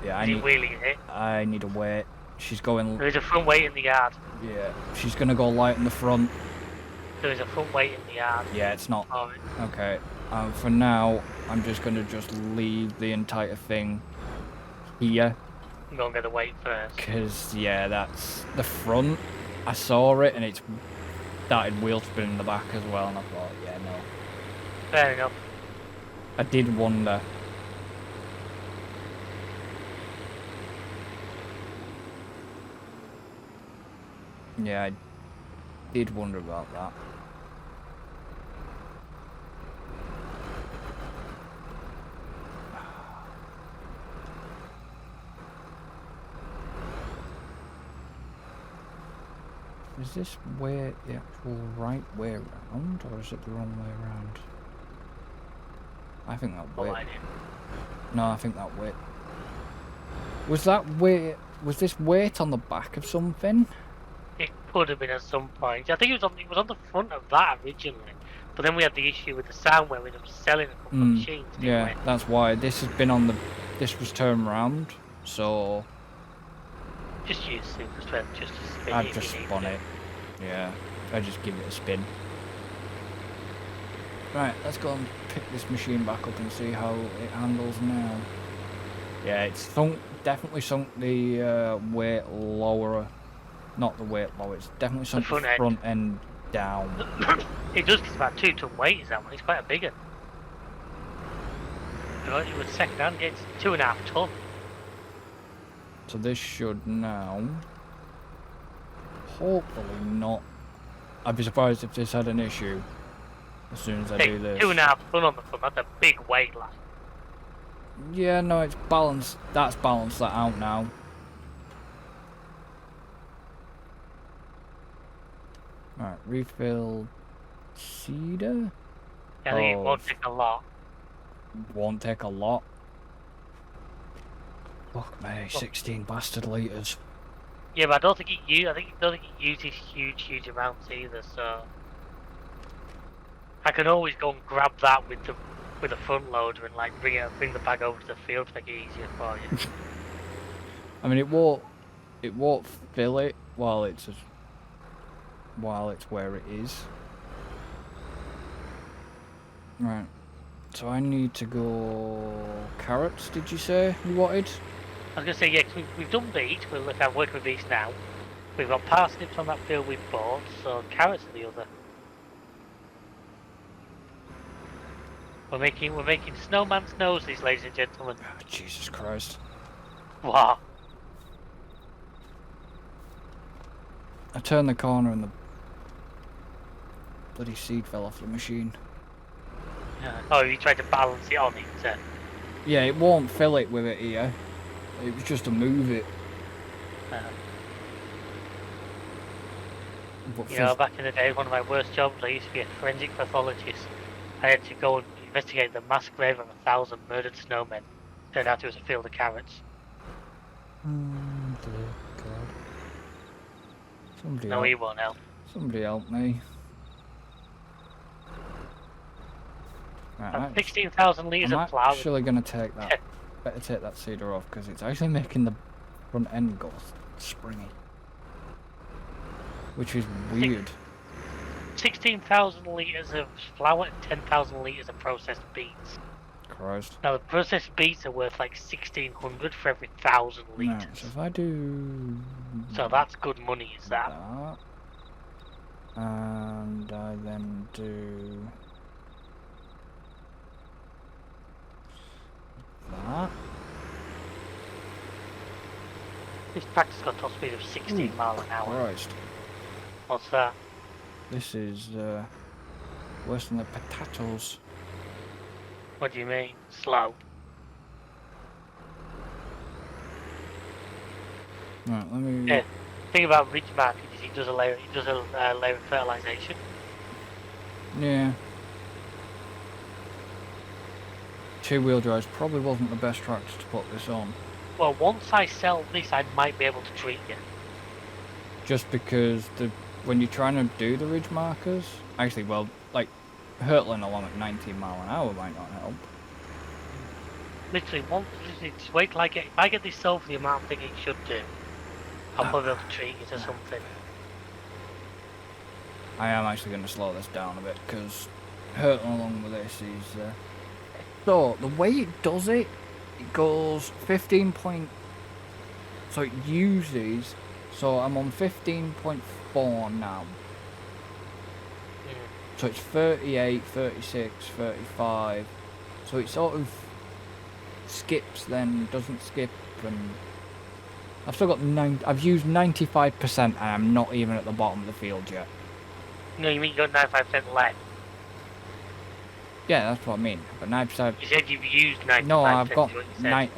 Yeah, Is he wheeling it? I need to wait. She's going. There is a front weight in the yard. Yeah, she's gonna go light in the front. There is a front weight in the yard. Yeah, it's not. Oh, Okay. For now, I'm just gonna leave the entire thing here. I'm gonna get the weight first. Cause yeah, that's the front. I saw it and it's started wheel spinning in the back as well, and I thought, yeah, no. Fair enough. I did wonder. Yeah, I did wonder about that. Is this way the actual right way around, or is it the wrong way around? I think that way. No, I think that way. Was this weight on the back of something? It could have been at some point. I think it was on the front of that originally. But then we had the issue with the sound where we ended up selling a couple of machines, didn't Yeah, we? that's why this has been on the. This was turned round, so. Just use super strength just to spin it. I'd if just you need spun to. it. Yeah, I just give it a spin. Right, let's go and pick this machine back up and see how it handles now. Yeah, it's definitely sunk the weight lower. Not the weight lower, it's definitely sunk the front end down. It does, it's about 2 ton weight, is that one? It's quite a big one. You know, it was second hand, it's 2.5 ton. So this should now, hopefully not. I'd be surprised if this had an issue as soon as I do this. 2.5 ton on the front, that's a big weight, lad. Yeah, no, it's balanced. That's balanced that out now. Alright, refill cedar. Yeah, I think it won't take a lot. Won't take a lot. Fuck me, 16 bastard litres. Yeah, but I don't think it uses huge amounts either. So I can always go and grab that with the front loader and like bring the bag over to the field to make it easier for you. I mean, it won't fill it while it's where it is. Right. So I need to go carrots. Did you say you wanted? I was gonna say, yeah, 'cause we've done beets. We're looking at working with beets now. We've got parsnips on that field we've bought, so carrots are the other. We're making snowman's noses, ladies and gentlemen. Oh, Jesus Christ! Wow. I turned the corner and the bloody seed fell off the machine. Oh, you tried to balance it on it. Yeah, it won't fill it with it here. It was just to move it. But You know, back in the day, one of my worst jobs, I used to be a forensic pathologist. I had to go and investigate the mass grave of 1,000 murdered snowmen. Turned out it was a field of carrots. Dear God. Somebody No, help. he won't help. Somebody help me. Right, 16,000 litres I'm of flour. actually going to take that. Better take that seeder off because it's actually making the front end go springy. Which is weird. 16,000 litres of flour and 10,000 litres of processed beets. Christ. Now, the processed beets are worth like 1,600 for every 1,000 litres. Right, so if I do... So that's good money, is that? And I then do... that. This tractor's got a top speed of 16 miles an hour. Christ. What's that? This is worse than the potatoes. What do you mean? Slow? Right, let me... Yeah. The thing about Ridge Market is he does a layer of fertilisation. Yeah. Two-wheel drive probably wasn't the best tractor to put this on. Well, once I sell this, I might be able to treat you. Just because when you're trying to do the ridge markers, actually, well, like, hurtling along at 19 mile an hour might not help. Literally, just wait till if I get this sold for the amount I think it should do, I'll probably be able to treat you to something. I am actually going to slow this down a bit, because hurtling along with this is... So, the way it does it, it goes 15 point... So it uses... So I'm on 15.4 now. So it's 38, 36, 35. So it sort of skips then, doesn't skip, and I've still got I've used 95% and I'm not even at the bottom of the field yet. No, you mean you got 95% left? Yeah, that's what I mean. But 90%. You said you've used 95%. No, I've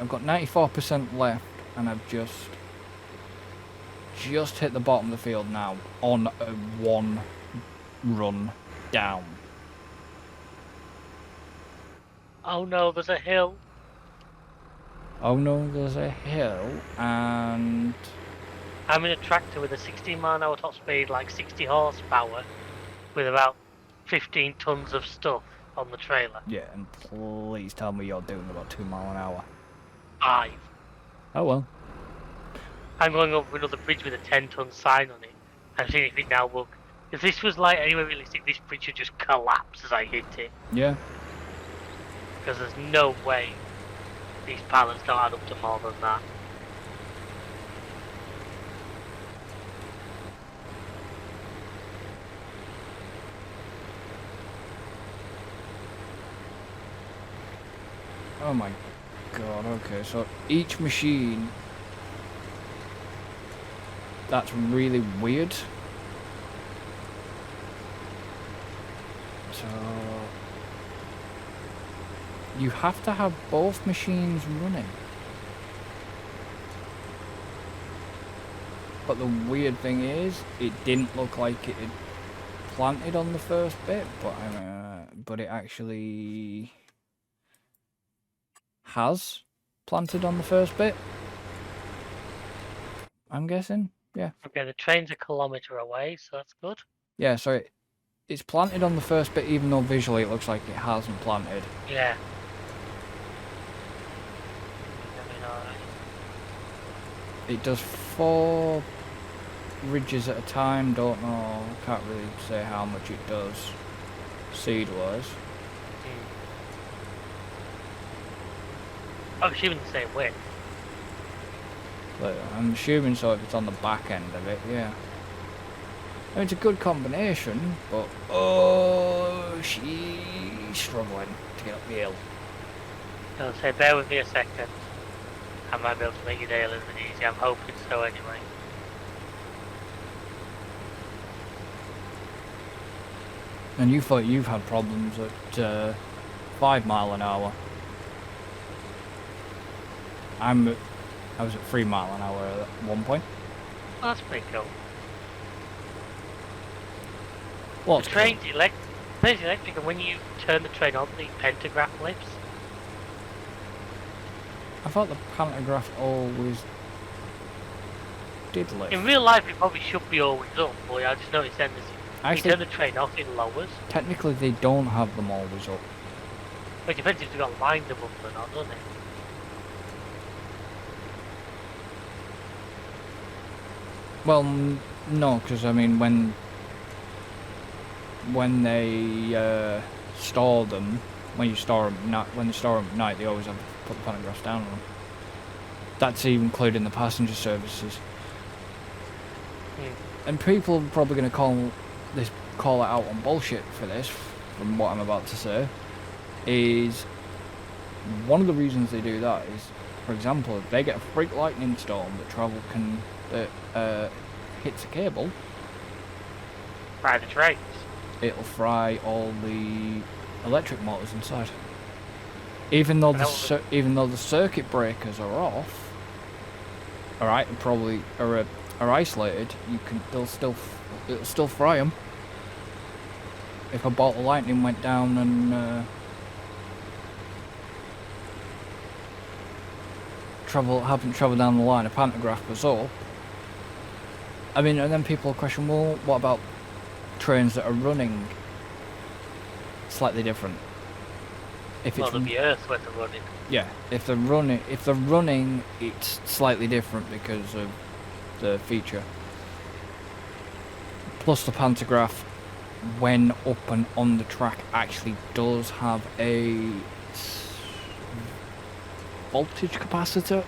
got 94% left, and I've just hit the bottom of the field now on a one run down. Oh no, there's a hill. Oh no, there's a hill, and I'm in a tractor with a 16 mile an hour top speed, like 60 horsepower, with about 15 tons of stuff on the trailer. yeah, and please tell me you're doing about 2 mile an hour. 5. Oh well. I'm going over another bridge with a 10-ton sign on it. I'm seeing if it now will. If this was like anywhere realistic, this bridge should just collapse as I hit it. Yeah. Because there's no way these pallets don't add up to more than that. Oh my god, okay, so each machine... That's really weird. So... You have to have both machines running. But the weird thing is, it didn't look like it had planted on the first bit, but it actually has planted on the first bit. I'm guessing, yeah. Okay, the train's a kilometre away, so that's good. Yeah, so it's planted on the first bit, even though visually it looks like it hasn't planted. Yeah. It does 4 ridges at a time. Don't know. Can't really say how much it does seed-wise. I'm assuming the same way. But I'm assuming so if it's on the back end of it, yeah. I mean, it's a good combination, but oh, she's struggling to get up the hill. I'll say, bear with me a second. I might be able to make your day a little bit easier. I'm hoping so anyway. And you thought you've had problems at 5 mile an hour. I was at 3 mile an hour at one point. Well, that's pretty cool. Well, the train's electric, and when you turn the train on, the pantograph lifts. I thought the pantograph always did lift. In real life, it probably should be always up, but I just noticed then when you turn the train off, it lowers. Technically, they don't have them always up. But it depends if they've got lines above them or not, doesn't it? Well, no, because I mean, when they store them, when they store them at night, they always have to put the pantographs down on them. That's even including the passenger services. And people are probably going to call it out on bullshit for this, from what I'm about to say. Is one of the reasons they do that is, for example, if they get a freak lightning storm that hits a cable, fry the trains. It'll fry all the electric motors inside. Even though the circuit breakers are off, all right, and probably are isolated, it'll still fry them. If a bolt of lightning went down and happened to travel down the line, a pantograph was up. I mean, and then people question, well, what about trains that are running slightly different? There'll be earth when they're running. Yeah, if they're running, it's slightly different because of the feature. Plus, the pantograph, when up and on the track, actually does have a voltage capacitor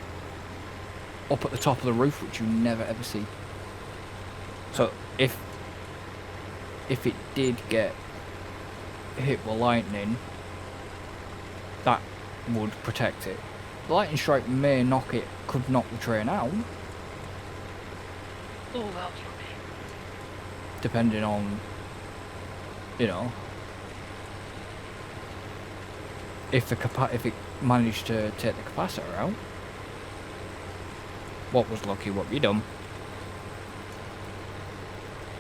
up at the top of the roof, which you never ever see. So if it did get hit with lightning, that would protect it. The lightning strike could knock the train out. Oh, that's funny. Depending on, if it managed to take the capacitor out. What was lucky, what you done?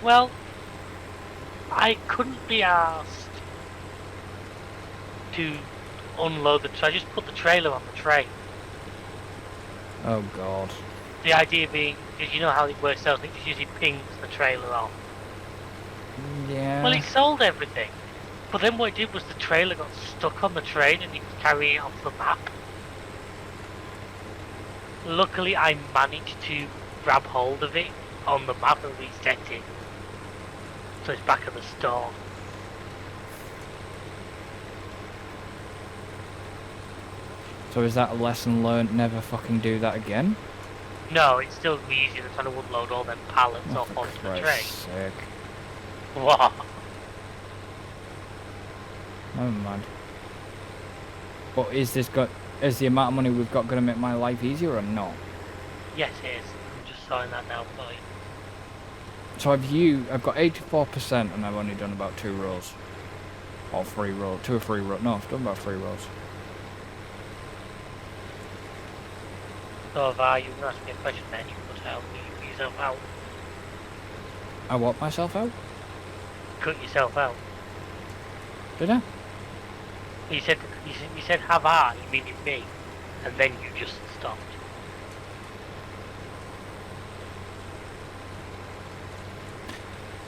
Well, I couldn't be asked to unload I just put the trailer on the train. Oh god. The idea being, because you know how it works out, it just usually pings the trailer off. Yeah. Well, he sold everything. But then what it did was the trailer got stuck on the train and he was carrying it off the map. Luckily, I managed to grab hold of it on the map and reset it. So it's back at the store. So is that a lesson learned? Never fucking do that again? No, it's still easier than trying to unload all them pallets off onto the train. Sake. What? Never mind. But is the amount of money we've got going to make my life easier or not? Yes, it is. I'm just signing that now for you. So I've got 84% and I've only done about 2 rows. Or 3 rows. 2 or 3 rows. No, I've done about 3 rows. So if you can ask me a question then, you can help me put yourself out. I what myself out? Cut yourself out. Did I? You said have I, meaning me, and then you just stopped.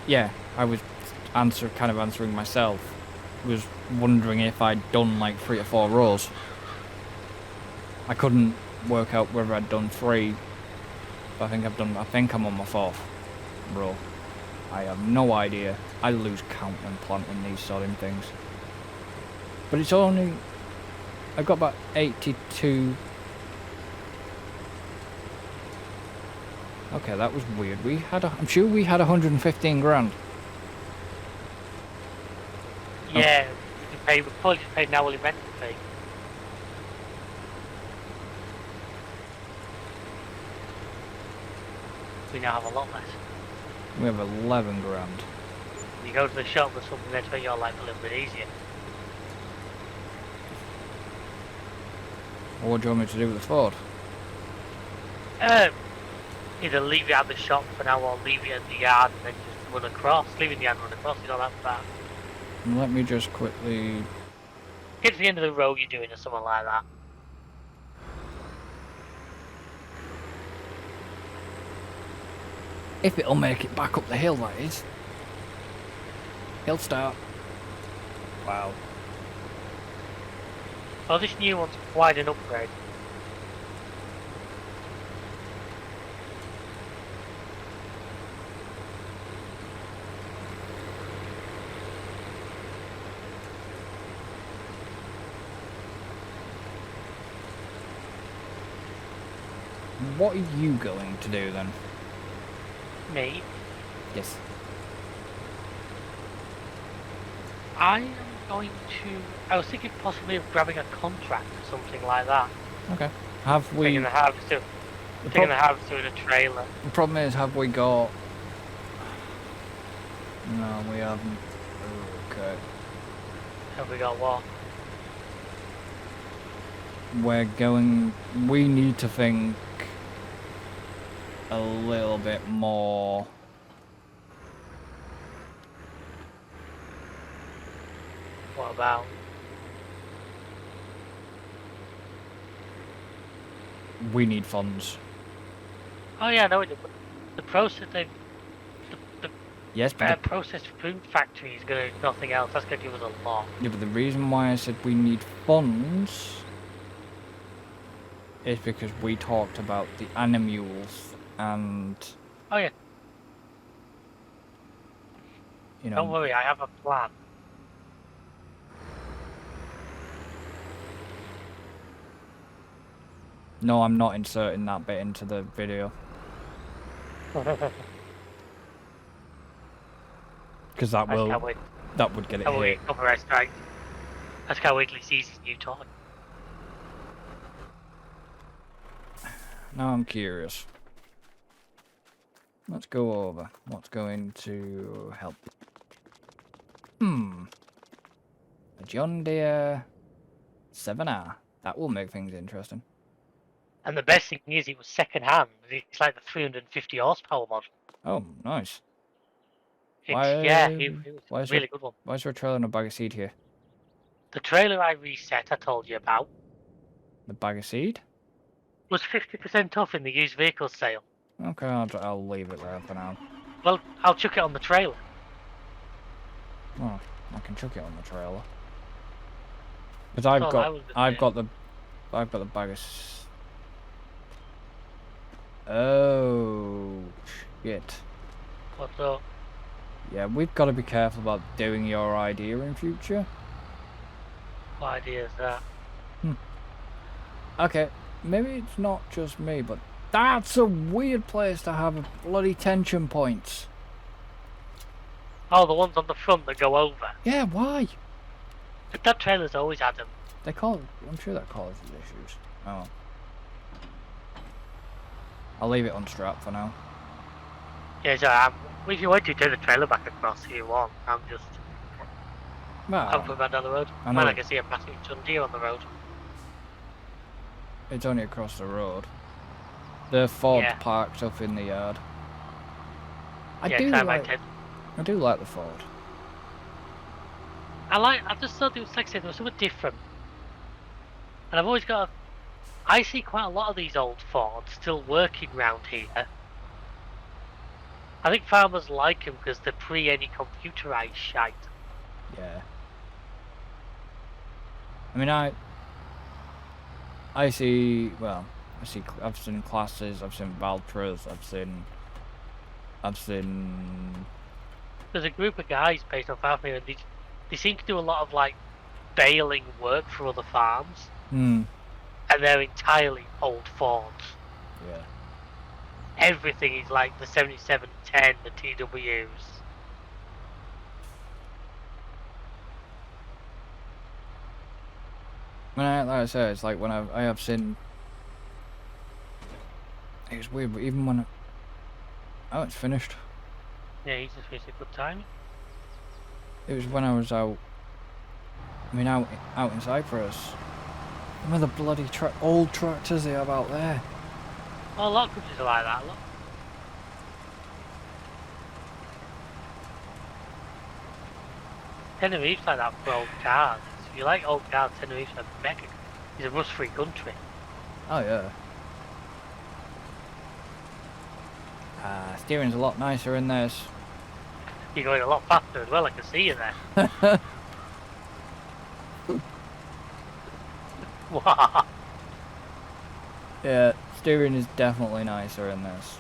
Yeah, I was kind of answering myself. Was wondering if I'd done like 3 or 4 rows. I couldn't work out whether I'd done 3. But I think I'm on my 4th. Bro, I have no idea. I lose count when planting these sodding things. But it's only... I've got about 82... Okay, that was weird. We had I'm sure we had 115 grand. Yeah, we probably just paid an hourly rental fee. We now have a lot less. We have 11 grand. When you go to the shop with something that's make your life a little bit easier. What do you want me to do with the Ford? Either leave it at the shop for now or leave it in the yard and then just run across. Leave it in the yard and run across, you know, that's bad. Let me just quickly... Get to the end of the road you're doing or something like that. If it'll make it back up the hill, that is. He'll start. Wow. Oh, this new one's quite an upgrade. What are you going to do then? Me? Yes. I am going to... I was thinking possibly of grabbing a contract or something like that. Okay. Have we... Taking the harvester in a trailer. The problem is, have we got... No, we haven't. Okay. Have we got what? We're going... We need to think a little bit more... What about? We need funds. Oh yeah, no, the process Yes, but the, processed food factory is gonna nothing else. That's gonna give us a lot. yeah, but the reason why I said we need funds is because we talked about the animules and... Oh yeah. You know... Don't worry, I have a plan. No, I'm not inserting that bit into the video. Because that would get it hit. Copyright strike. That's how Wiggly sees his new toy. Now I'm curious. Let's go over what's going to help. A John Deere 7R. That will make things interesting. And the best thing is, it was second hand. It's like the 350 horsepower model. Oh, nice. It was a really good one. Why is there a trailer and a bag of seed here? The trailer I reset, I told you about. The bag of seed? Was 50% off in the used vehicle sale. Okay, I'll leave it there for now. Well, I'll chuck it on the trailer. Oh, I can chuck it on the trailer. Because I've got the bag of... Oh, shit. What's up? Yeah, we've got to be careful about doing your idea in future. What idea is that? Okay, maybe it's not just me, but that's a weird place to have bloody tension points. Oh, the ones on the front that go over. Yeah, why? But that trailer's always had them. I'm sure that causes issues. Oh. I'll leave it unstrapped for now. Yeah, so if you want to turn the trailer back across here, one, I'm just... Well, I'll put that down the road. I can see a massive John Deere on the road. It's only across the road. The Ford's parked up in the yard. I do like the Ford. I just thought it was, like I said, there was something different. And I've always got I see quite a lot of these old Fords still working round here. I think farmers like them because they're pre any computerized shite. Yeah. I mean, I've seen classes, I've seen Valtras, I've seen I've seen. There's a group of guys based on South here, and they seem to do a lot of like baling work for other farms, Hmm. and they're entirely old Fords. Yeah. Everything is like the 7710, the TWs. Like I say, it's like when I have seen. It's weird, but even when it's finished. Yeah, he's just finished a good time. It was when I was out. I mean, out in Cyprus. Remember the bloody old tractors they have out there? Oh, a lot of countries are like that. Look. Tenerife's like that for old cars. If you like old cars, Tenerife's a mecca. It's a rust-free country. Oh yeah. Steering's a lot nicer in this. You're going a lot faster as well. I can see you there. Wow. Yeah, steering is definitely nicer in this.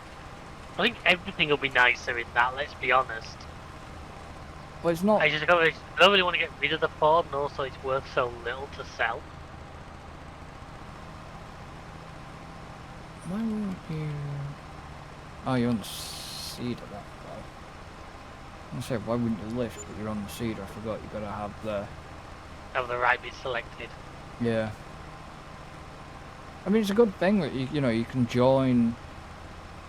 I think everything will be nicer in that. Let's be honest. But it's not. I don't really want to get rid of the Ford, and also it's worth so little to sell. Why won't you? Oh, you're on the Cedar, that way. I said, why wouldn't you lift? But you're on the Cedar. I forgot you gotta have The right bit selected. Yeah. I mean, it's a good thing that you know you can join.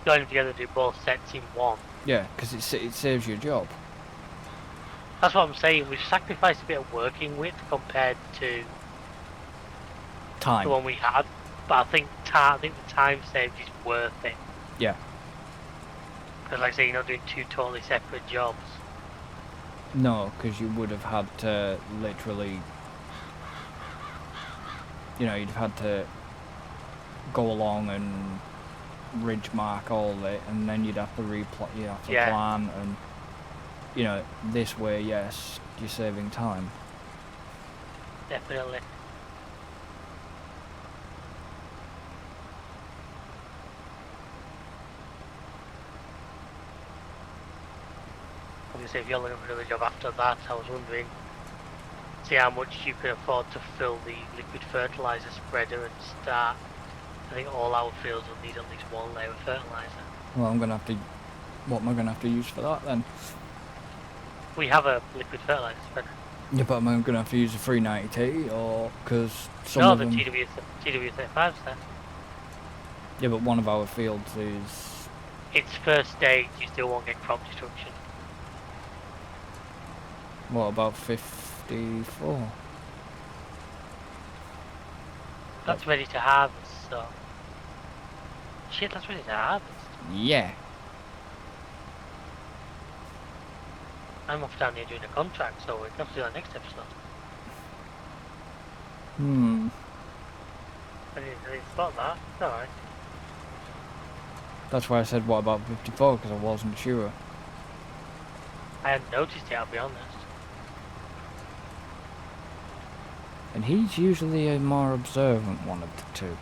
Join them together, do both sets in one. Yeah, because it saves your job. That's what I'm saying. We've sacrificed a bit of working width compared to Time. the one we had, but I think the time saved is worth it. Yeah. Because, like I say, you're not doing two totally separate jobs. No, because you would have had to literally. You know, you'd have had to go along and ridge mark all of it, and then you'd have to plan, and you know, this way, yes, you're saving time. Definitely. Obviously, if you're looking for another job after that, I was wondering, see how much you can afford to fill the liquid fertilizer spreader and start. I think all our fields will need at least one layer of fertilizer. Well, I'm gonna have to. What am I gonna have to use for that then? We have a liquid fertilizer spreader. Yeah, but am I gonna have to use a 390T or because some No, of the them? TW35's there. Yeah, but one of our fields is. It's first stage. You still won't get crop destruction. What about 54? That's ready to harvest. So. Shit, that's ready to harvest. Yeah. I'm off down here doing a contract, so we can have to do that next episode. I didn't spot that. It's alright. That's why I said what about 54, because I wasn't sure. I hadn't noticed it, I'll be honest. And he's usually a more observant one of the two.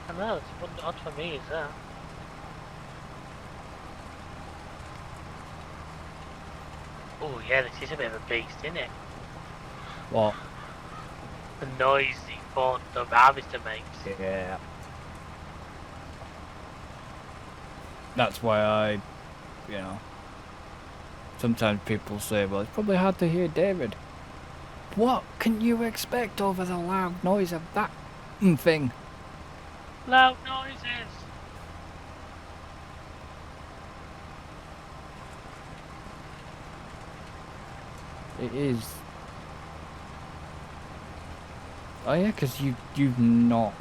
I know, it's what odd for me is that. Oh yeah, this is a bit of a beast, isn't it? What? The noise the harvester makes. Yeah. That's why I, you know, sometimes people say, well, it's probably hard to hear David. What can you expect over the loud noise of that thing? Loud noises! It is. Oh yeah, because you've not.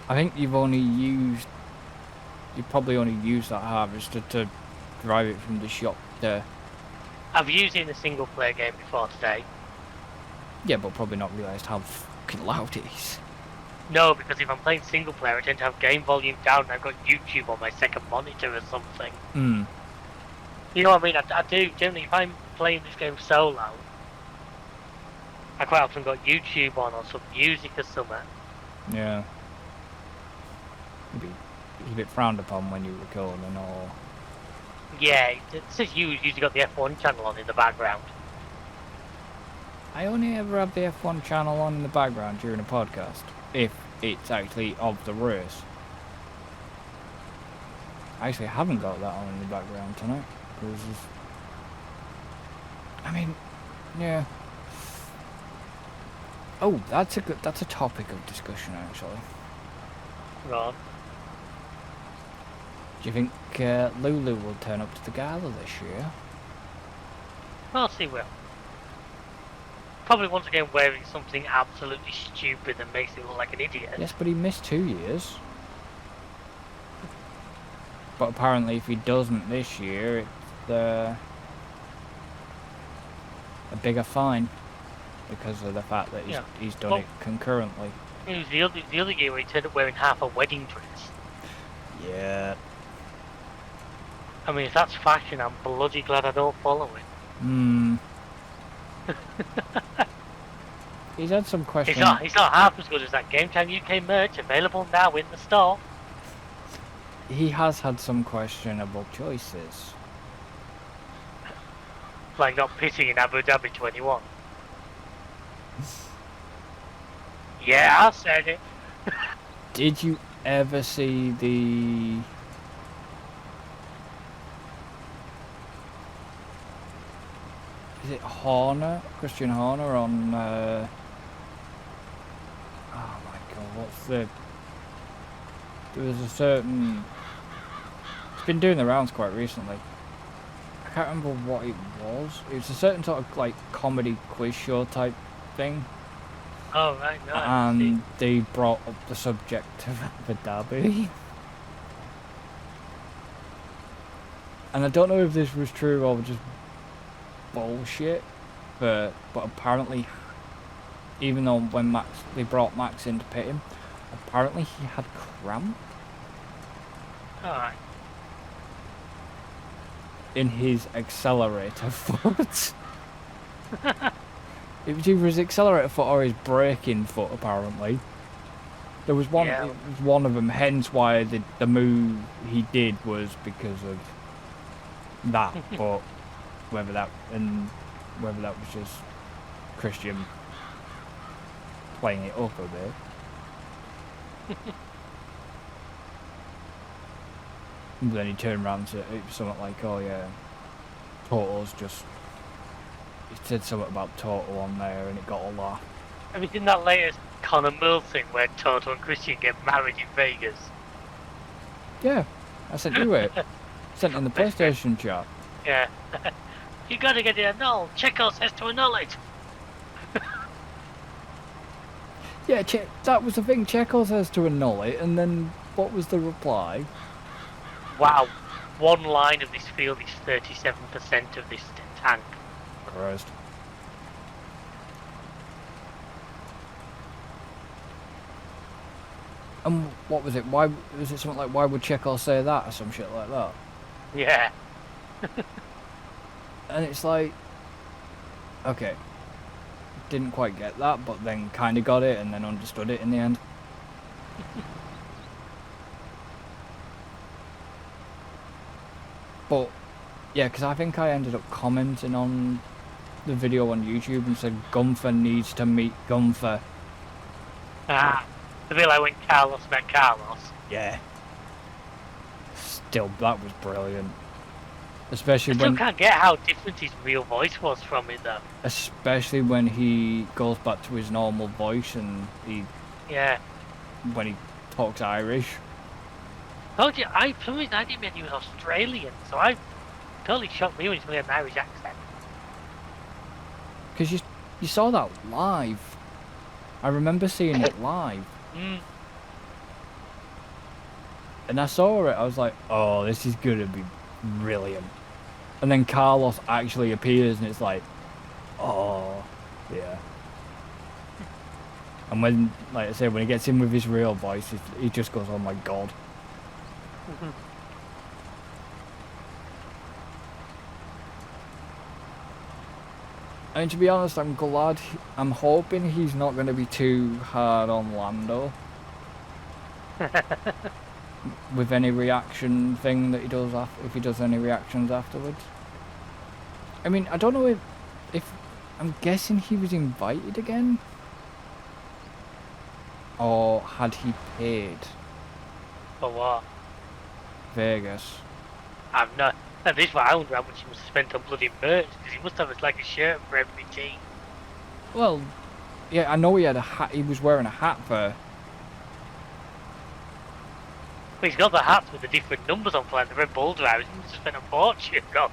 I think you've only used. You probably only used that harvester to drive it from the shop there. I've used it in a single player game before today. Yeah, but probably not realised how fucking loud it is. No, because if I'm playing single player, I tend to have game volume down and I've got YouTube on my second monitor or something. You know what I mean? I do, generally, if I'm playing this game solo, I quite often got YouTube on or some music or something. Yeah. It's a bit frowned upon when you record and all. Yeah, it says you usually got the F1 channel on in the background. I only ever have the F1 channel on in the background during a podcast, if it's actually of the race. I actually haven't got that on in the background tonight. I mean, yeah. Oh, that's a topic of discussion actually. Right. Do you think Lulu will turn up to the gala this year? Well, she will. Probably once again wearing something absolutely stupid that makes it look like an idiot. Yes, but he missed 2 years. But apparently if he doesn't this year, it's a bigger fine. Because of the fact that he's done it concurrently. It was the other year where he turned up wearing half a wedding dress. Yeah. I mean, if that's fashion, I'm bloody glad I don't follow it. He's had some questions. He's not half as good as that GametimeUK merch available now in the store. He has had some questionable choices. Like not pitting in Abu Dhabi 21. Yeah, I said it. Did you ever see the... Is it Horner? Christian Horner on... Oh my god, what's the... There was a certain... It's been doing the rounds quite recently. I can't remember what it was. It was a certain sort of like comedy quiz show type thing. Oh, right, no. And they brought up the subject of Abu Dhabi. And I don't know if this was true or just bullshit, but apparently, even though when they brought Max in to pit him, apparently he had cramp. Alright. In his accelerator foot. It was either his accelerator foot or his braking foot, apparently. There was one, Yeah. it was one of them, hence why the move he did was because of that, but whether that was just Christian playing it up a bit. And then he turned around to it was something like, oh yeah, Toto's just... He said something about Toto on there and it got a laugh. Have you seen that latest Conor Mill thing where Toto and Christian get married in Vegas? Yeah, I sent you it. Sent it in the PlayStation chat. Yeah. You gotta get it annulled. Checo says to annul it. Yeah, that was the thing. Checo says to annul it, and then what was the reply? Wow. One line of this field is 37% of this tank. Christ. And what was it? Why was it something like, why would Checo say that or some shit like that? Yeah. And it's like, okay, didn't quite get that, but then kind of got it and then understood it in the end. But yeah, because I think I ended up commenting on the video on YouTube and said Gunther needs to meet Gunther. Ah. A bit like when Carlos met Carlos. Yeah. Still, that was brilliant. Especially I still when... can't get how different his real voice was from it though. Especially when he goes back to his normal voice and Yeah. when he talks Irish. Told you, for some reason I didn't mean he was Australian, so I totally shocked me when he had an Irish accent. Because you saw that live. I remember seeing it live. Mm. And I saw it, I was like, oh, this is going to be brilliant. And then Carlos actually appears and it's like, oh, yeah. And when, like I said, when he gets in with his real voice, he just goes, oh my god. I mean, to be honest, I'm glad, I'm hoping he's not going to be too hard on Lando. with any reaction thing that he does if he does any reactions afterwards. I mean, I don't know if I'm guessing he was invited again, or had he paid For what? Vegas? I'm not. At this point, I wonder how much he must have spent on bloody merch, because he must have like a shirt for every team. Well, yeah, I know he had a hat. He was wearing a hat for. But he's got the hats with the different numbers on for like the Red Bull drivers. He must have spent a fortune on.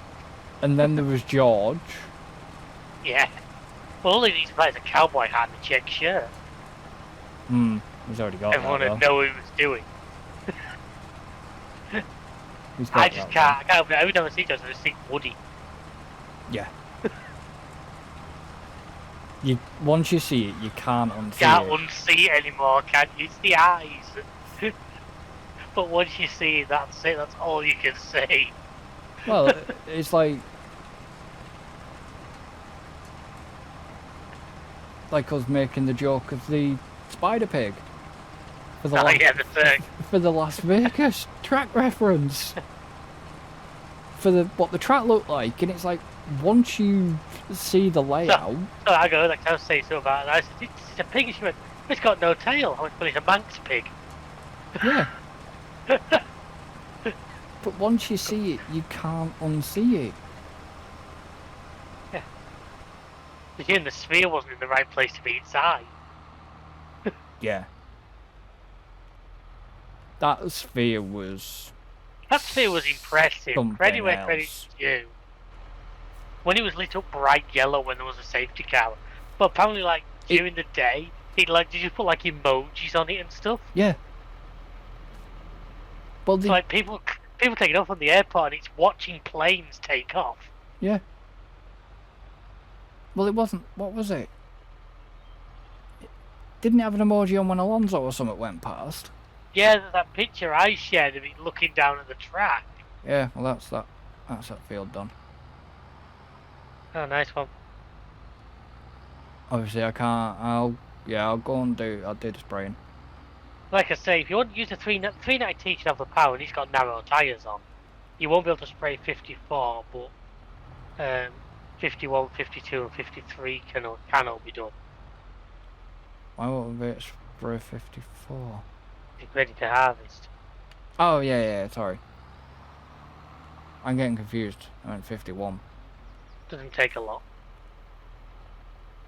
And then there was George. Yeah. Well, all he needs to buy is a cowboy hat and a check shirt. He's already got Everyone that. would know what he was doing. He's got I just can't. I can't. Every time I see George, I just think Woody. Yeah. Once you see it, you can't unsee Can't it. unsee it anymore, can you? It's the eyes. But once you see it, that's it. That's all you can say. Well, it's like us making the joke of the spider pig for the for the Las Vegas track reference for what the track looked like, and it's like once you see the layout. So I go, like I was saying so about it. I said, it's a pig. And she went, it's got no tail. I went, well, it's a Manx pig. Yeah. But once you see it, you can't unsee it. Yeah. Again, the sphere wasn't in the right place to be inside. Yeah. That sphere was. That sphere was impressive. Credit where credit's due. When it was lit up bright yellow when there was a safety car. But apparently, like, during the day, did you put like emojis on it and stuff? Yeah. Well, so, like, people taking off from the airport and it's watching planes take off. Yeah. Well, it wasn't. What was it? Didn't it have an emoji on when Alonso or something went past? Yeah, that picture I shared of it looking down at the track. Yeah, well, that's that. That's that field done. Oh, nice one. Obviously, I can't. I'll go and I'll do the spraying. Like I say, if you want to use the 390T should have the power and it's got narrow tyres on, you won't be able to spray 54, but 51, 52 and 53 can all be done. Why won't it spray 54? It's ready to harvest. Oh, yeah, sorry. I'm getting confused. I meant 51. Doesn't take a lot.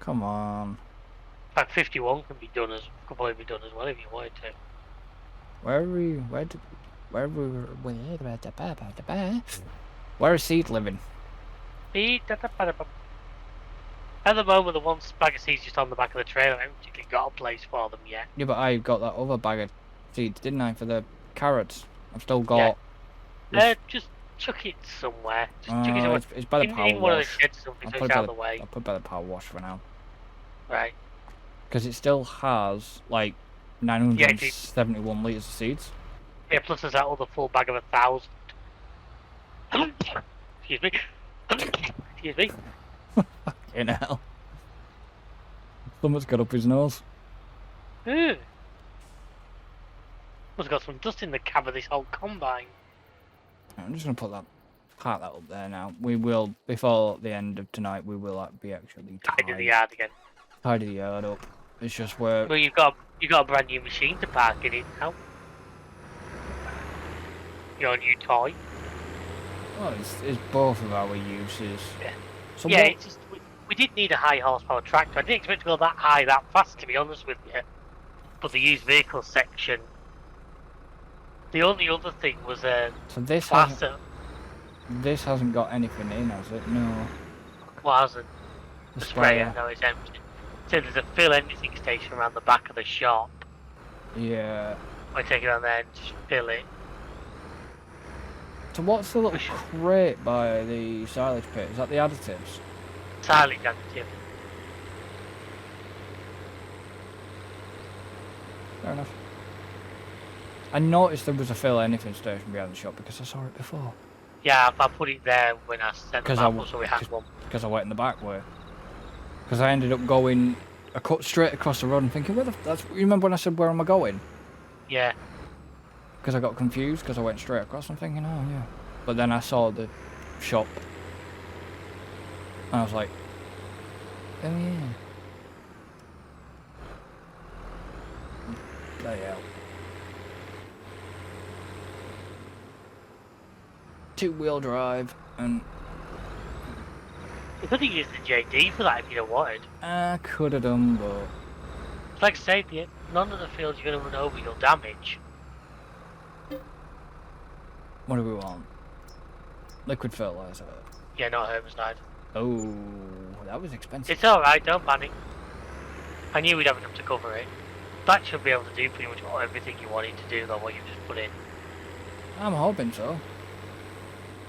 Come on. In fact, 51 could probably be done as well if you wanted to. Where is Seed living? At the moment, the one bag of seeds just on the back of the trailer. I haven't particularly got a place for them yet. Yeah, but I got that other bag of seeds, didn't I, for the carrots? I've still got. Yeah. Just chuck it somewhere. Just chuck it somewhere. It's by the power wash. In one of the sheds or something, so it's out of the way. I'll put by the power wash for now. Right. Because it still has like 971 litres of seeds. Yeah, plus there's that other full bag of 1,000. Excuse me. Excuse me. Fucking hell. Someone's got up his nose. Must have got some dust in the cab of this whole combine. I'm just going to park that up there now. We will, before the end of tonight, we will be actually tidy the yard again. Tidy the yard up. It's just where... Well, you've got a brand new machine to park in it now. Your new toy. Well, it's both of our uses. Yeah. So yeah, it's just, we did need a high horsepower tractor. I didn't expect to go that high that fast, to be honest with you. But the used vehicle section. The only other thing was so this hasn't got anything in, has it? No. What hasn't? The sprayer, no, it's empty. So there's a fill anything station around the back of the shop. Yeah. I take it on there and just fill it. So what's the little crate by the silage pit? Is that the additives? Silage additive. Fair enough. I noticed there was a fill anything station behind the shop because I saw it before. Yeah, I put it there when I sent the map, so we had one. Because I went in the back way. Because I ended up going, I cut straight across the road and thinking, you remember when I said, where am I going? Yeah. because I got confused because I went straight across. I'm thinking, oh yeah, but then I saw the shop, and I was like, oh yeah. Bloody hell. 2-wheel drive, and You could have used the JD for that if you'd have wanted. I could have done, but Like I say, none of the fields you're going to run over you'll damage. what do we want? Liquid fertilizer. Yeah, not herbicide. Oh, that was expensive. It's alright, don't panic. I knew we'd have enough to cover it. That should be able to do pretty much everything you wanted to do, though, what you've just put in. I'm hoping so.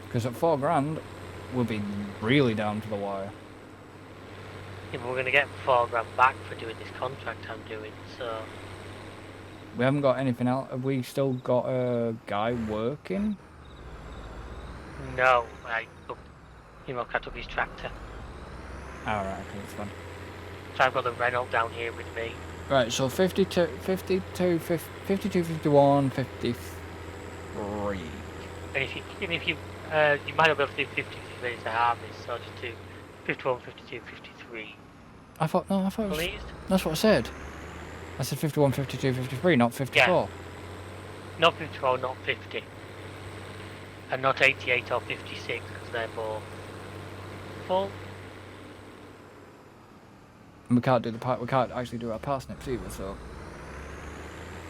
Because at $4,000, we'll be really down to the wire. Yeah, but we're going to get $4,000 back for doing this contract I'm doing, so... We haven't got anything else. Have we still got a guy working? No, I took his tractor. Alright, okay, that's fine. So I've got the Renault down here with me. Right, so 52, 52, 51, 53. And if you you might not be able to do 53 to harvest, so just do 51, 52, 53. I thought it was, Please? that's what I said. I said 51, 52, 53, not 54. Yeah. Not 54, not 50. And not 88 or 56, because they're both full. And we can't actually do our parsnips either, so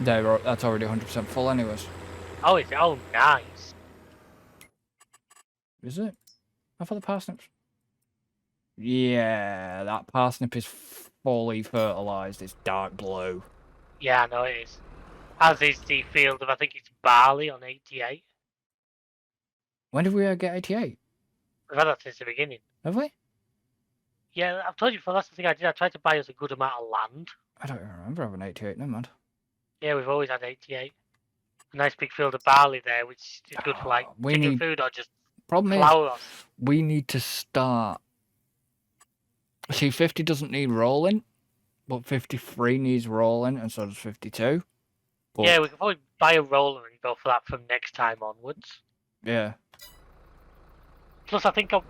that's already 100% full anyways. Oh, is it? Oh, nice. Is it? I thought the parsnips. Yeah, that parsnip is fully fertilised. It's dark blue. Yeah, I know it is. As is the field of, I think it's barley on 88. When did we get 88? We've had that since the beginning. Have we? Yeah, I've told you before, that's the thing I did. I tried to buy us a good amount of land. I don't remember having 88, never mind. Yeah, we've always had 88. A nice big field of barley there, which is good for like chicken food or just flour. We need to start. See, 50 doesn't need rolling, but 53 needs rolling, and so does 52. But, yeah, we could probably buy a roller and go for that from next time onwards. Yeah. Plus, I think I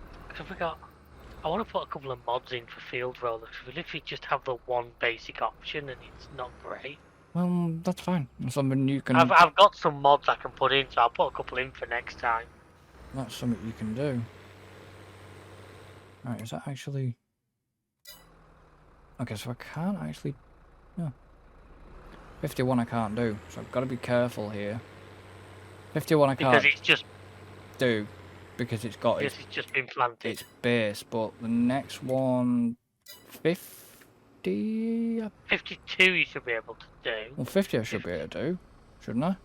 want to put a couple of mods in for field rollers. We literally just have the one basic option, and it's not great. Well, that's fine. That's something you can. I've got some mods I can put in, so I'll put a couple in for next time. That's something you can do. Right, is that actually? Okay, so I can't actually. No. 51 I can't do, so I've got to be careful here. 51 I can't. Because it's just. Do, because it's got. Because it's just been planted. It's base, but the next one, 50. 52 you should be able to do. Well, 50 I should be able to do, shouldn't I?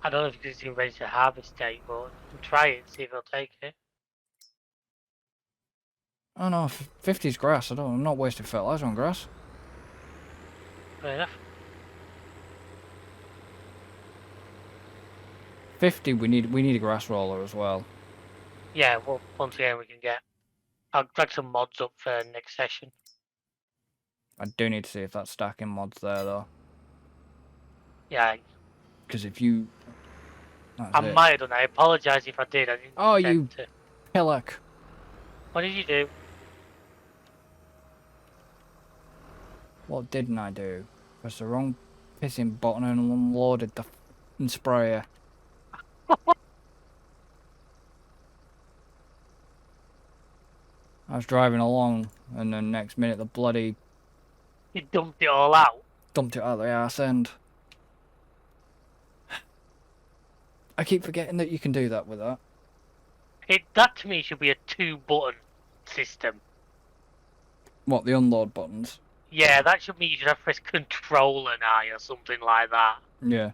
I don't know if it's in ready to harvest date, but you can try it and see if he'll take it. Oh no, 50's grass. I'm not wasting fertilizer on grass. Fair enough. 50 we need a grass roller as well. Yeah, well, once again we can get. I'll drag some mods up for next session. I do need to see if that stacking mod's there though. Yeah. Because if you. I might have done. I apologise if I did. I didn't. Oh, you pillock. What did you do? What didn't I do? Pressed the wrong pissing button and unloaded the f***ing sprayer. I was driving along, and then next minute the bloody. You dumped it all out. Dumped it out the arse end. I keep forgetting that you can do that with that. That to me should be a 2-button system. What, the unload buttons? Yeah, that should mean you should have to press Control and I or something like that. Yeah.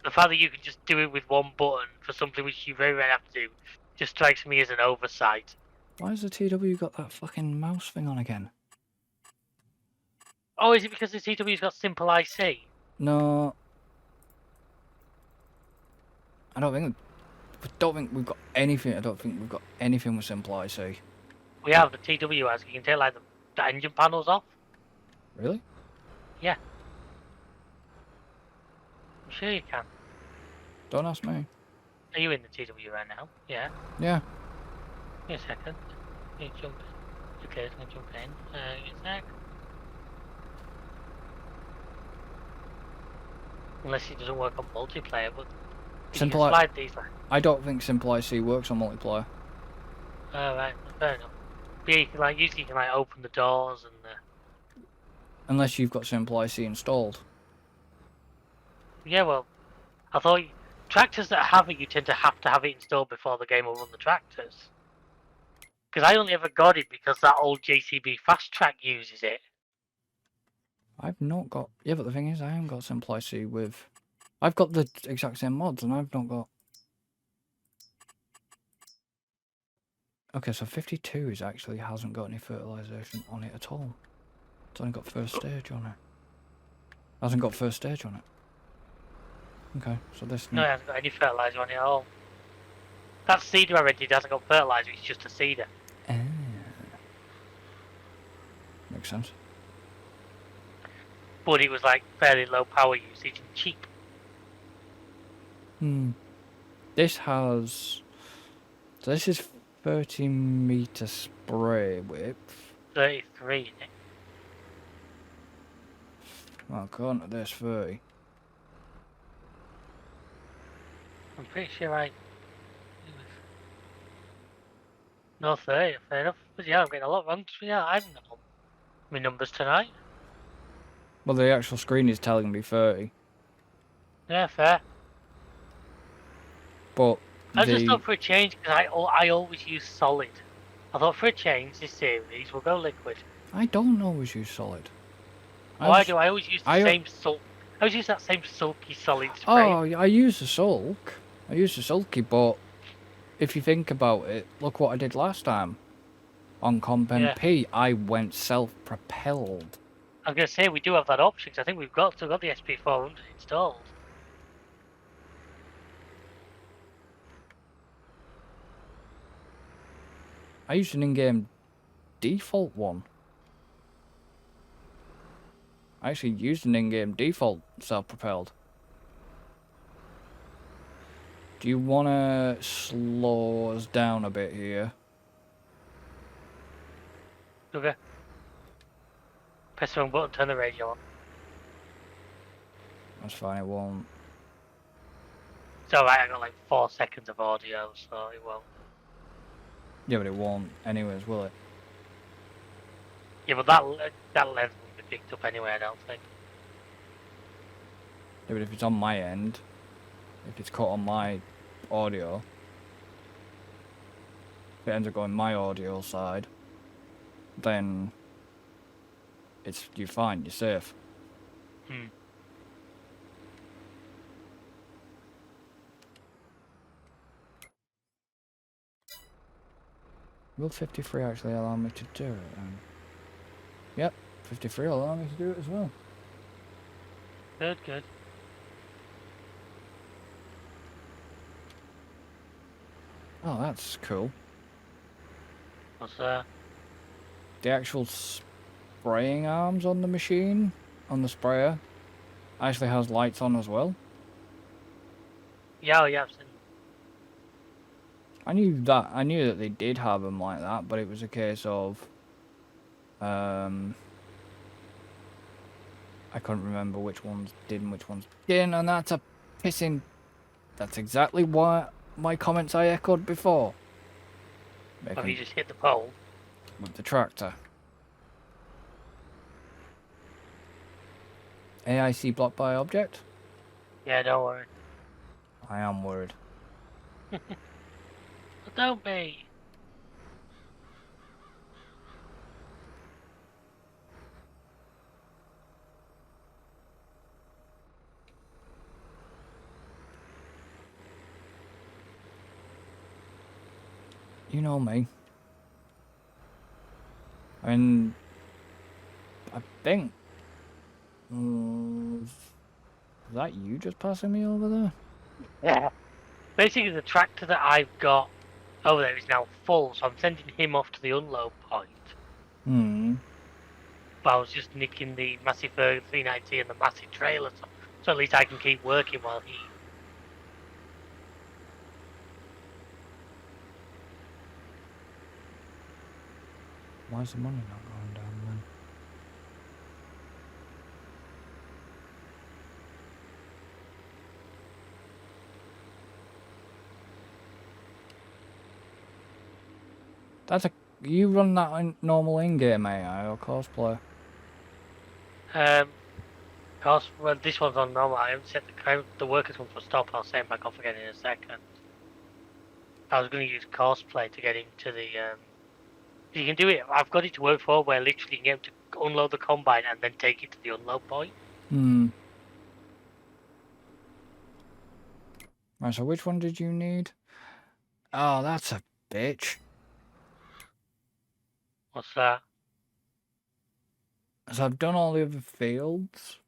The fact that you can just do it with one button for something which you very rarely have to do just strikes me as an oversight. Why has the TW got that fucking mouse thing on again? Oh, is it because the TW's got Simple IC? No. I don't think we've got anything. I don't think we've got anything with Simple IC. We have the TW as you can take like the engine panels off. Really? Yeah. I'm sure you can. Don't ask me. Are you in the TW right now? Yeah. Yeah. Give me a second. You jump. Okay, it's gonna jump in. Give me a sec. Unless it doesn't work on multiplayer, but if you can slide these like. I don't think Simple IC works on multiplayer. Oh right, fair enough. But yeah, you can like usually you can like open the doors and Unless you've got Simple IC installed. yeah, well, I thought tractors that have it, you tend to have it installed before the game will run the tractors. Because I only ever got it because that old JCB Fast Track uses it. I've not got... Yeah, but the thing is, I haven't got Simple IC with... I've got the exact same mods, and I've not got... Okay, so 52 actually hasn't got any fertilisation on it at all. It's only got first stage on it. Hasn't got first stage on it. Okay, so this... No, it hasn't got any fertiliser on it at all. That seeder I rented hasn't got fertiliser, it's just a seeder. Makes sense. But it was like fairly low power usage and cheap. This has... So this is 30 metre spray width. 33 in it. Well, according to this, 30. I'm pretty sure no 30, fair enough. But yeah, I'm getting a lot wrong. Yeah, I haven't got my numbers tonight. Well, the actual screen is telling me 30. Yeah, fair. But I just thought for a change, because I always use solid. I thought for a change this series, we'll go liquid. I don't always use solid. Why do I always use the same salt? I always use that same sulky solid spray. Oh, I use the sulk. I use the sulky, but if you think about it, look what I did last time. On Comp MP, I went self-propelled. I was going to say, we do have that option, because I think we've still got the SP400 installed. I used an in-game default one. I actually used an in-game default self-propelled. Do you want to slow us down a bit here? Okay. Press the wrong button, turn the radio on. That's fine, it won't. It's alright, I got like 4 seconds of audio, so it won't. Yeah, but it won't anyways, will it? Yeah, but that length won't be picked up anyway, I don't think. Yeah, but if it's on my end, if it's caught on my audio, if it ends up going my audio side, then you're fine, you're safe. Will 53 actually allow me to do it? Yep, 53 will allow me to do it as well. Good, good. Oh, that's cool. What's that? The actual spraying arms on the machine, on the sprayer, actually has lights on as well. Yeah, oh, yeah, I've seen them. I knew that they did have them like that, but it was a case of I couldn't remember which ones did and which ones didn't, and that's exactly what my comments I echoed before. Have you just hit the pole? With the tractor. AIC blocked by object? Yeah, don't worry. I am worried. But don't be. You know me. I think... is that you just passing me over there? Yeah. Basically, the tractor that I've got over there is now full, so I'm sending him off to the unload point. But I was just nicking the massive 390 and the massive trailer, so at least I can keep working while he... Why is the money not going down then? That's a... You run that in normal in-game AI or cosplay? Cause well, this one's on normal. I haven't set the workers one for stop. I'll set him back off again in a second. I was going to use cosplay to get him to the. You can do it. I've got it to work for where literally you can get him to unload the combine and then take it to the unload point. Hmm. Right, so which one did you need? Oh, that's a bitch. What's that? So I've done all the other fields.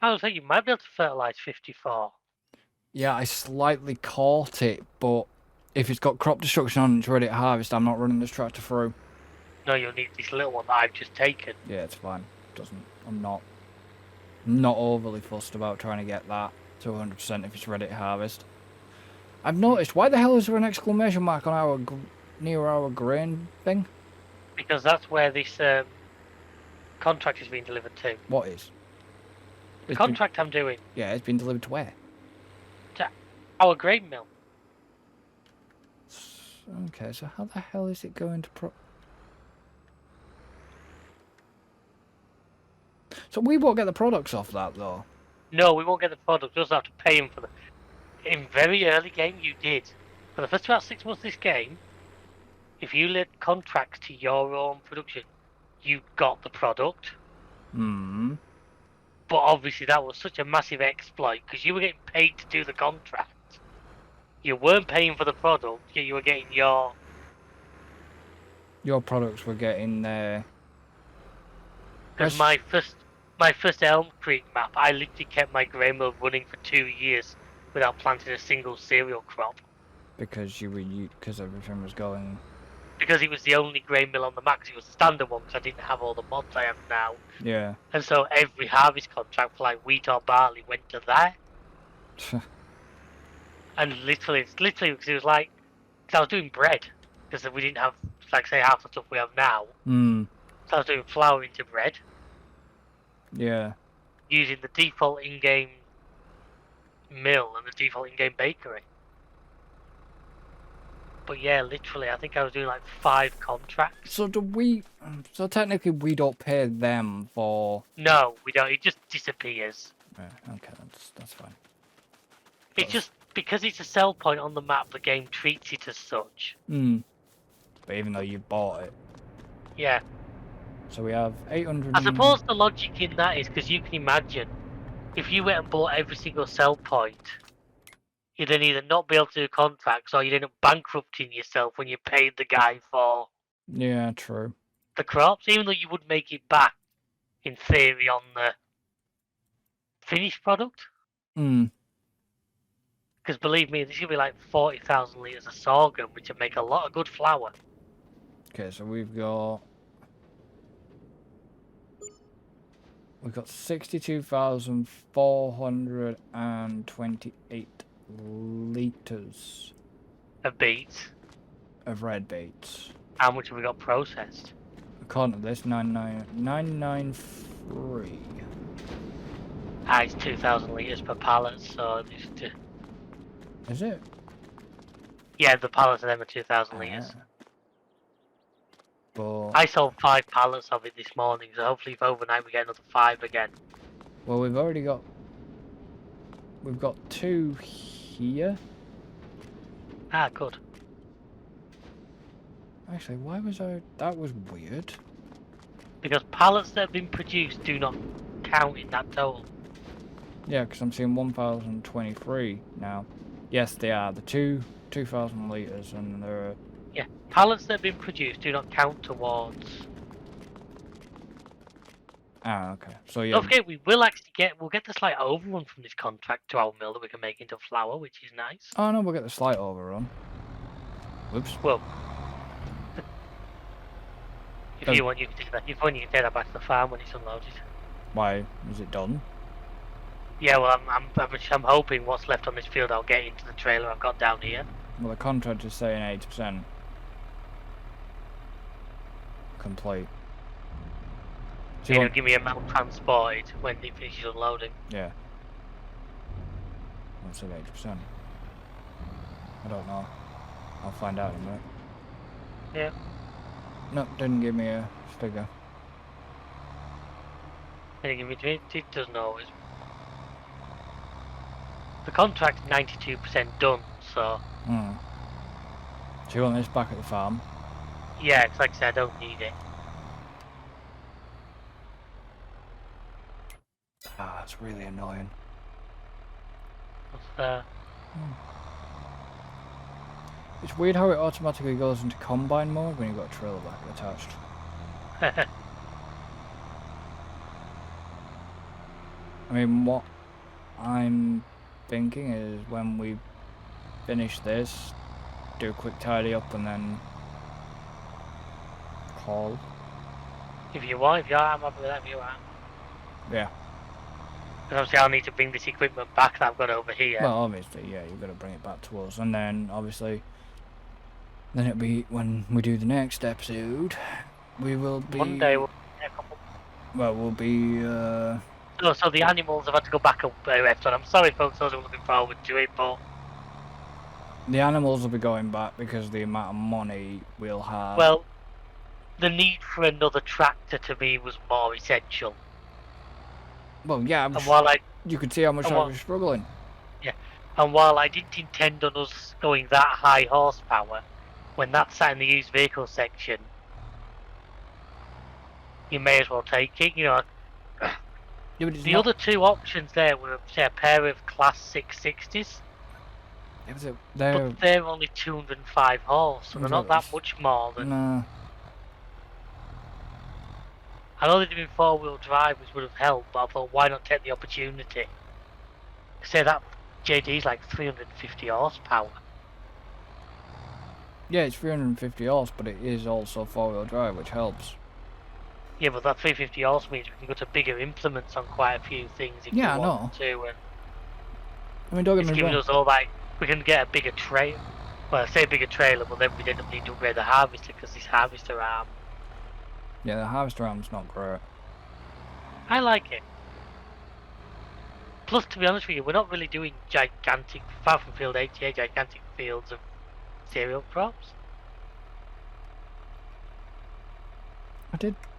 I was thinking you might be able to fertilize 54. Yeah, I slightly caught it, but if it's got crop destruction on and it's ready to harvest, I'm not running this tractor through. No, you'll need this little one that I've just taken. Yeah, it's fine. I'm not overly fussed about trying to get that to 100% if it's ready to harvest. I've noticed, why the hell is there an exclamation mark on our near our grain thing? Because that's where this contract is being delivered to. What is? The contract I'm doing. Yeah, it's been delivered to where? To our grain mill. Okay, so how the hell is it going to So we won't get the products off that, though? No, we won't get the product. We'll just have to pay him for them. In very early game, you did. For the first about 6 months of this game, if you led contracts to your own production, you got the product. Hmm. But obviously that was such a massive exploit, because you were getting paid to do the contract. You weren't paying for the product, yet you were getting your... Your products were getting there. Because my first Elm Creek map, I literally kept my grain mill running for 2 years without planting a single cereal crop. Because because everything was going... Because it was the only grain mill on the map, 'cause it was the standard one, because I didn't have all the mods I have now. Yeah. And so every harvest contract for like wheat or barley went to that. And literally, it's literally because it was like, because I was doing bread, because we didn't have, like, say, half the stuff we have now. Hmm. So I was doing flour into bread. Yeah. Using the default in-game mill and the default in-game bakery. But yeah, literally, I think I was doing like 5 contracts. So so technically we don't pay them for... No, we don't. It just disappears. Yeah, okay, that's fine. It's just, because it's a sell point on the map, the game treats it as such. Hmm. But even though you bought it. Yeah. So we have 800... I suppose the logic in that is because you can imagine, if you went and bought every single sell point, you'd then either not be able to do contracts or you'd end up bankrupting yourself when you paid the guy for... Yeah, true. The crops, even though you would make it back, in theory, on the finished product. Hmm. Because believe me, this should be like 40,000 litres of sorghum, which would make a lot of good flour. Okay, so we've got 62,428 litres Of beets. of red beets. How much have we got processed? According to this, 993. It's 2,000 litres per pallet, so just Is it? yeah, the pallets of them are 2,000 litres. But I sold 5 pallets of it this morning, so hopefully if overnight we get another 5 again. well, we've got 2 here. Ah, good. Actually, why was that was weird. Because pallets that have been produced do not count in that total. Yeah, because I'm seeing 1,023 now. Yes, they are. The 2,000 litres, and they're... Yeah, pallets that have been produced do not count towards... Ah, okay. So yeah. Don't forget, we'll get the slight overrun from this contract to our mill that we can make into flour, which is nice. Oh no, we'll get the slight overrun. Whoops. Well, if you want, you can take that. If you want, you can take that back to the farm when it's unloaded. Why is it done? Yeah, well, I'm hoping what's left on this field I'll get into the trailer I've got down here. Well, the contract is saying 80% complete. So you give me a amount transported when it finishes unloading. Yeah. I said 80%. I don't know. I'll find out in a minute. Yeah. No, didn't give me a figure. It doesn't always. The contract's 92% done, so. Do you want this back at the farm? Yeah, because like I said, I don't need it. Ah, it's really annoying. It's weird how it automatically goes into combine mode when you've got a trailer back attached. I mean, what I'm thinking is when we finish this, do a quick tidy up and then call. If you want, I'm happy with that, if you want. Yeah. Because obviously I'll need to bring this equipment back that I've got over here. Well, obviously, yeah, you've got to bring it back to us. And then, obviously, then it'll be when we do the next episode, we will be... Monday, we'll be... So the animals have had to go back up episode. I'm sorry, folks, I was looking forward to it, but... The animals will be going back because of the amount of money we'll have. Well, the need for another tractor to me was more essential. Well, yeah, you could see how much I was struggling. Yeah, and while I didn't intend on us going that high horsepower, when that's sat in the used vehicle section, you may as well take it, you know. Yeah, the other two options there were, say, a pair of Class 660s. Yeah, but they're only 205 horse, so they're not that much more than... Nah. I know they'd been four-wheel drive, which would have helped, but I thought, why not take the opportunity? Say that JD's like 350 horsepower. Yeah, it's 350 horse, but it is also four-wheel drive, which helps. Yeah, but that 350 horse means we can go to bigger implements on quite a few things if we want to. And I mean, don't get me wrong. It's giving us all like, we can get a bigger trailer. Well, I say bigger trailer, but then we'd end up needing to upgrade the harvester because this harvester arm. Yeah, the harvester arm's not great. I like it. Plus, to be honest with you, we're not really doing gigantic, far from field 88, gigantic fields of cereal crops.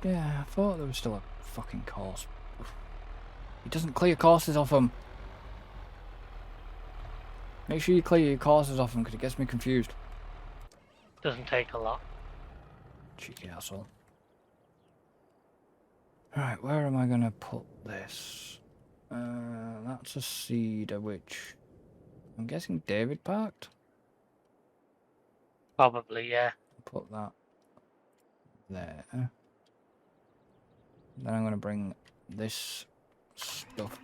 Yeah, I thought there was still a fucking course. It doesn't clear courses off them. Make sure you clear your courses off them because it gets me confused. Doesn't take a lot. Cheeky asshole. Right, where am I going to put this? That's a cedar, which I'm guessing David parked? Probably, yeah. Put that there. Then I'm going to bring this stuff.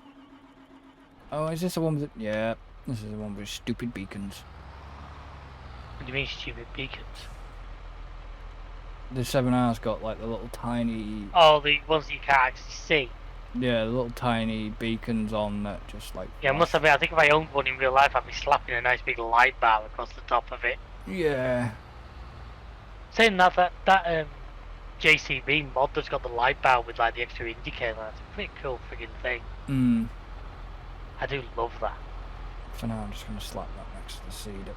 Oh, is this the one with the... Yeah, this is the one with stupid beacons. What do you mean stupid beacons? The 7R's got like the little tiny... Oh, the ones that you can't actually see. Yeah, the little tiny beacons on that just like... Yeah, I must admit, I think if I owned one in real life, I'd be slapping a nice big light bar across the top of it. Yeah. Saying that JCB mod that's got the light bar with like the extra indicator, that's a pretty cool friggin' thing. I do love that. For now, I'm just going to slap that next to the cedar.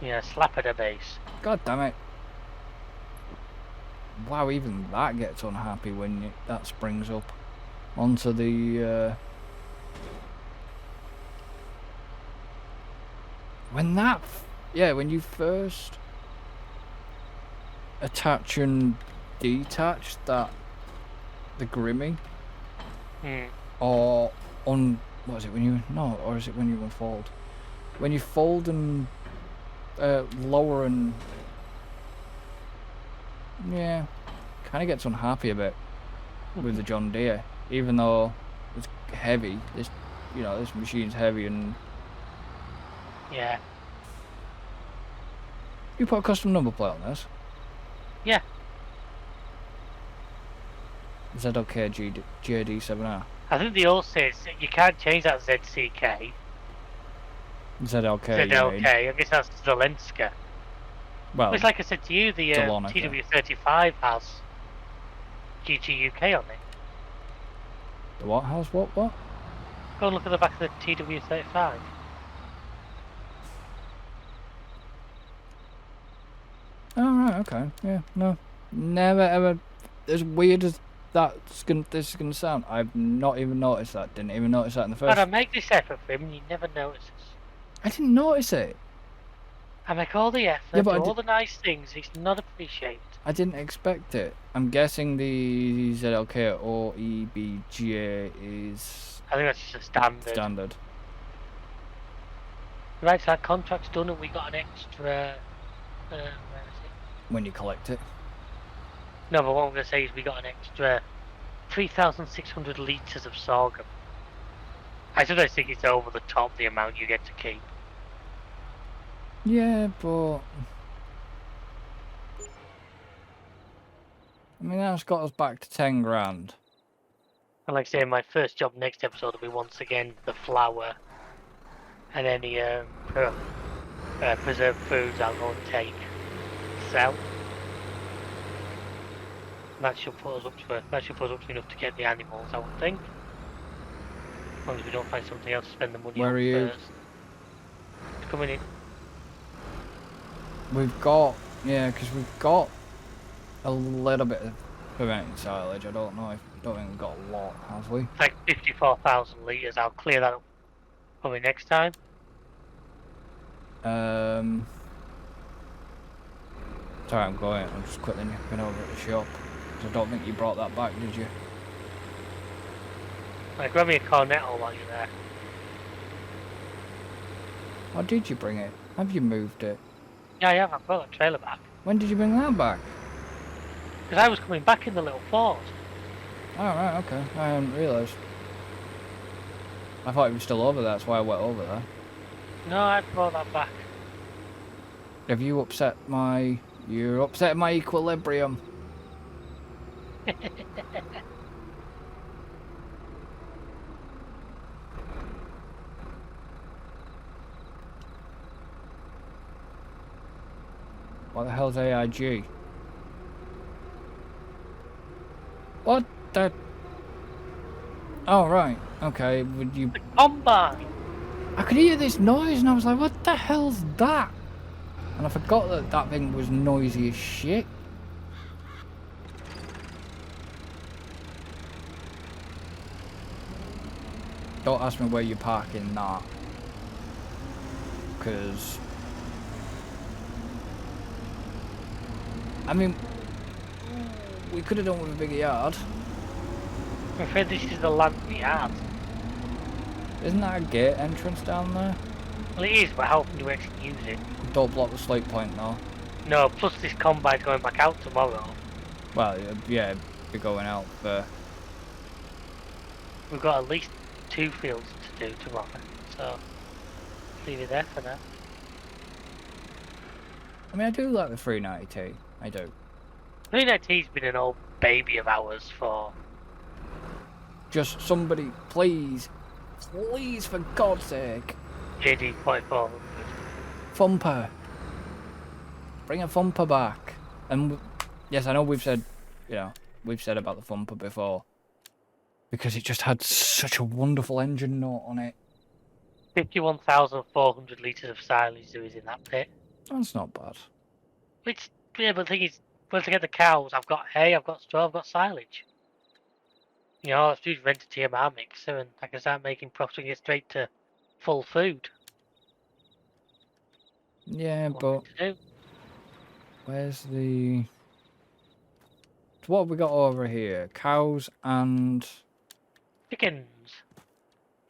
Yeah, slap at a base. God damn it. Wow, even that gets unhappy when that springs up onto the... when you first attach and detach the Grimmy, or what is it when you... No, or is it when you unfold? When you fold and lower and... Yeah, kind of gets unhappy a bit with the John Deere, even though it's heavy. This machine's heavy and... Yeah. You put a custom number plate on this? Yeah. ZLK JD7R. I think they all say you can't change that ZCK. ZLK, you mean? ZLK. I guess that's Zelenska. Well, It's like I said to you, the Zelonica. TW35 has GTUK on it. The what house? What? Go and look at the back of the TW35. Oh, right, okay. Yeah, no. Never ever. As weird as this is gonna sound, I've not even noticed that. Didn't even notice that in the But first. I make this effort for him and he never notices. I didn't notice it. I make all the effort, Yeah, but do all the nice things, he's not appreciated. I didn't expect it. I'm guessing the ZLK or EBGA is I think that's just a standard. standard. Right, so our contract's done and we got an extra... where is it? When you collect it. No, but what I'm going to say is we got an extra 3,600 litres of sorghum. I sometimes think it's over the top, the amount you get to keep. Yeah, but I mean that's got us back to 10 grand. And like I say, my first job next episode will be once again the flour and any preserved foods I'll go and take, sell. And that should put us up to enough to get the animals, I would think. As long as we don't find something else to spend the money Where on are you? first. It's coming in. We've got, yeah, because we've got a little bit of fermenting silage. I don't think we've got a lot, have we? It's like 54,000 litres. I'll clear that up probably next time. Sorry, I'm going. I'm just quickly nipping over at the shop. 'Cause I don't think you brought that back, did you? Like, grab me a cornetto while you're there. Or did you bring it? Have you moved it? Yeah, I have. I've brought the trailer back. When did you bring that back? Because I was coming back in the little Ford. Oh, right, okay. I hadn't realised. I thought it was still over there, that's why I went over there. No, I brought that back. Have you upset my... You're upsetting my equilibrium. What the hell's AIG? What the... Oh, right. Okay, would you... The combine! I could hear this noise and I was like, what the hell's that? And I forgot that that thing was noisy as shit. Don't ask me where you're parking that. Because... I mean... We could have done with a bigger yard. I'm afraid this is the land we had. Isn't that a gate entrance down there? Well, it is, but how often do we actually use it? Don't block the slate point though. No, plus this combine's going back out tomorrow. Well, yeah, be going out for... We've got at least 2 fields to do tomorrow, so leave it there for now. I mean, I do like the 390T. I do. 390T's been an old baby of ours for... Just somebody, please, for God's sake. JD 4400. Thumper. Bring a Thumper back. And yes, I know we've said, you know, we've said about the Thumper before. Because it just had such a wonderful engine note on it. 51,400 litres of silage there is in that pit. That's not bad. Which, yeah, but the thing is, once I get the cows, I've got hay, I've got straw, I've got silage. You know, I'll just rent a TMR mixer and I can start making profits and get straight to full food. Yeah, but where's the... So what have we got over here? Cows and... Chickens.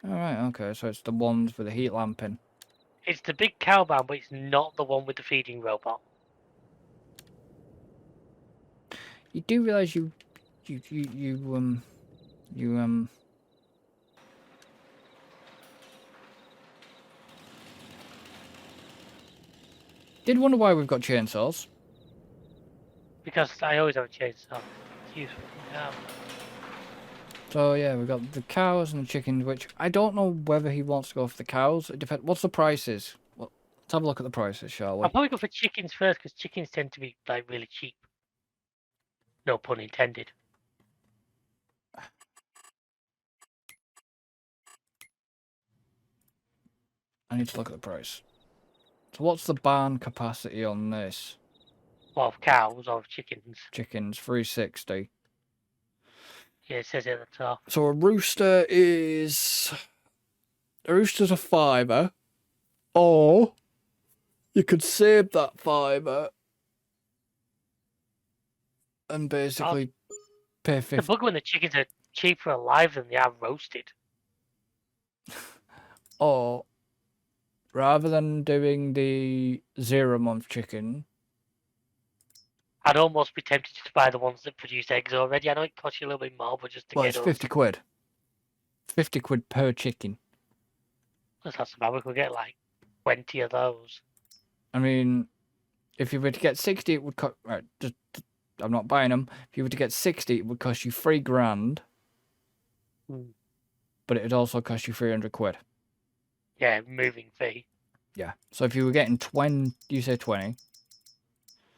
Alright, okay, so it's the ones with the heat lamping. It's the big cow barn, but it's not the one with the feeding robot. You do realise you did wonder why we've got chainsaws. Because I always have a chainsaw. It's useful. So yeah, we've got the cows and the chickens, which I don't know whether he wants to go for the cows. It depends. What's the prices? Well, let's have a look at the prices, shall we? I'll probably go for chickens first because chickens tend to be like really cheap. No pun intended. I need to look at the price. So what's the barn capacity on this? Or of cows or of chickens. Chickens, 360. Yeah, it says it at the top. So a rooster's a fiver, or you could save that fiver and basically pay The 50. bug when the chickens are cheaper alive than they are roasted. Or rather than doing the 0-month chicken, I'd almost be tempted to buy the ones that produce eggs already. I know it costs you a little bit more, but just to well, get it's us. 50 quid. 50 quid per chicken. That's not so bad. We could get like 20 of those. I mean, if you were to get 60, it would cost. Right, I'm not buying them. If you were to get 60, it would cost you £3,000, but it'd also cost you 300 quid. Yeah, moving fee. Yeah. So if you were getting 20, you say 20,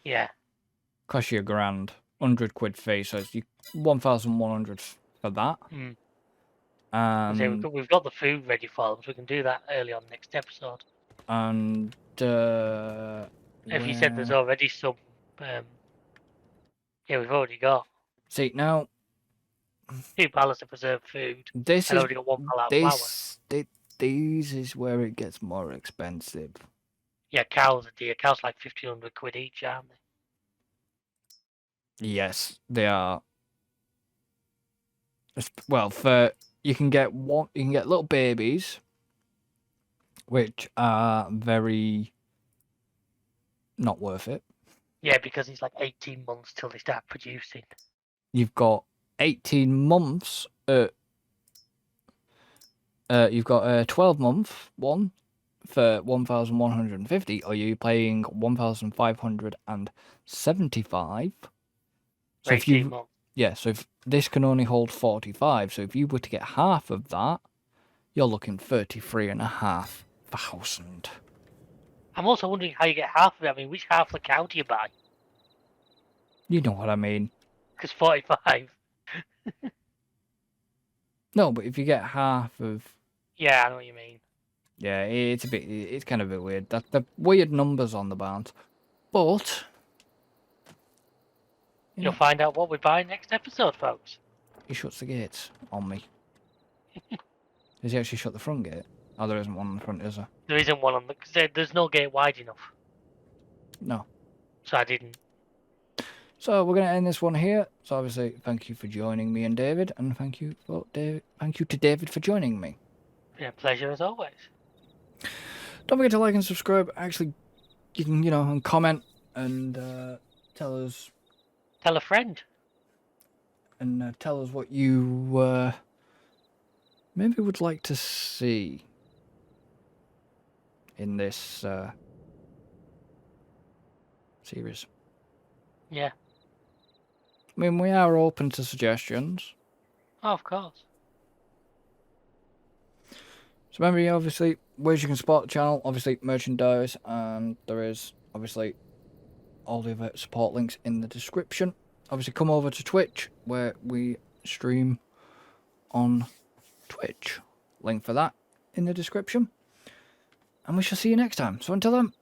Yeah. cost you £1,000, 100 quid fee. So it's 1,100 for that. And We've got the food ready for them, so we can do that early on next episode. and If you said there's already some, yeah, we've already got see now 2 pallets of preserved food. this And is already got 1 pallet of flour. these is where it gets more expensive. Yeah, cows are dear. Cows are like 1,500 quid each, aren't they? Yes, they are. Well, for you can get little babies, which are very not worth it. Yeah, because it's like 18 months till they start producing. You've got 18 months. You've got a 12-month one for 1,150. Or you're paying 1,575. So if 18 months. yeah, so if this can only hold 45, so if you were to get half of that, you're looking 33,500. I'm also wondering how you get half of it. I mean, which half of the cow do you buy? You know what I mean. Because 45. No, but if you get half of... Yeah, I know what you mean. Yeah, it's kind of a bit weird. That the weird numbers on the barns. But... You'll find out what we buy next episode, folks. He shuts the gates on me. Does he actually shut the front gate? Oh, there isn't one on the front, is there? There isn't one on the... Cause there's no gate wide enough. No. So I didn't. So we're going to end this one here. So obviously, thank you for joining me and David, and thank you to David for joining me. Yeah, pleasure as always. Don't forget to like and subscribe. Actually, you can, and comment and tell us. Tell a friend. And tell us what you maybe would like to see in this series. Yeah. I mean, we are open to suggestions. Oh, of course. So remember, obviously, ways you can support the channel. Obviously, merchandise, and there is, obviously, all the other support links in the description. Obviously, come over to Twitch, where we stream on Twitch. Link for that in the description. And we shall see you next time. So until then,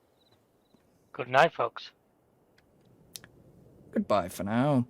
Good night, folks. goodbye for now.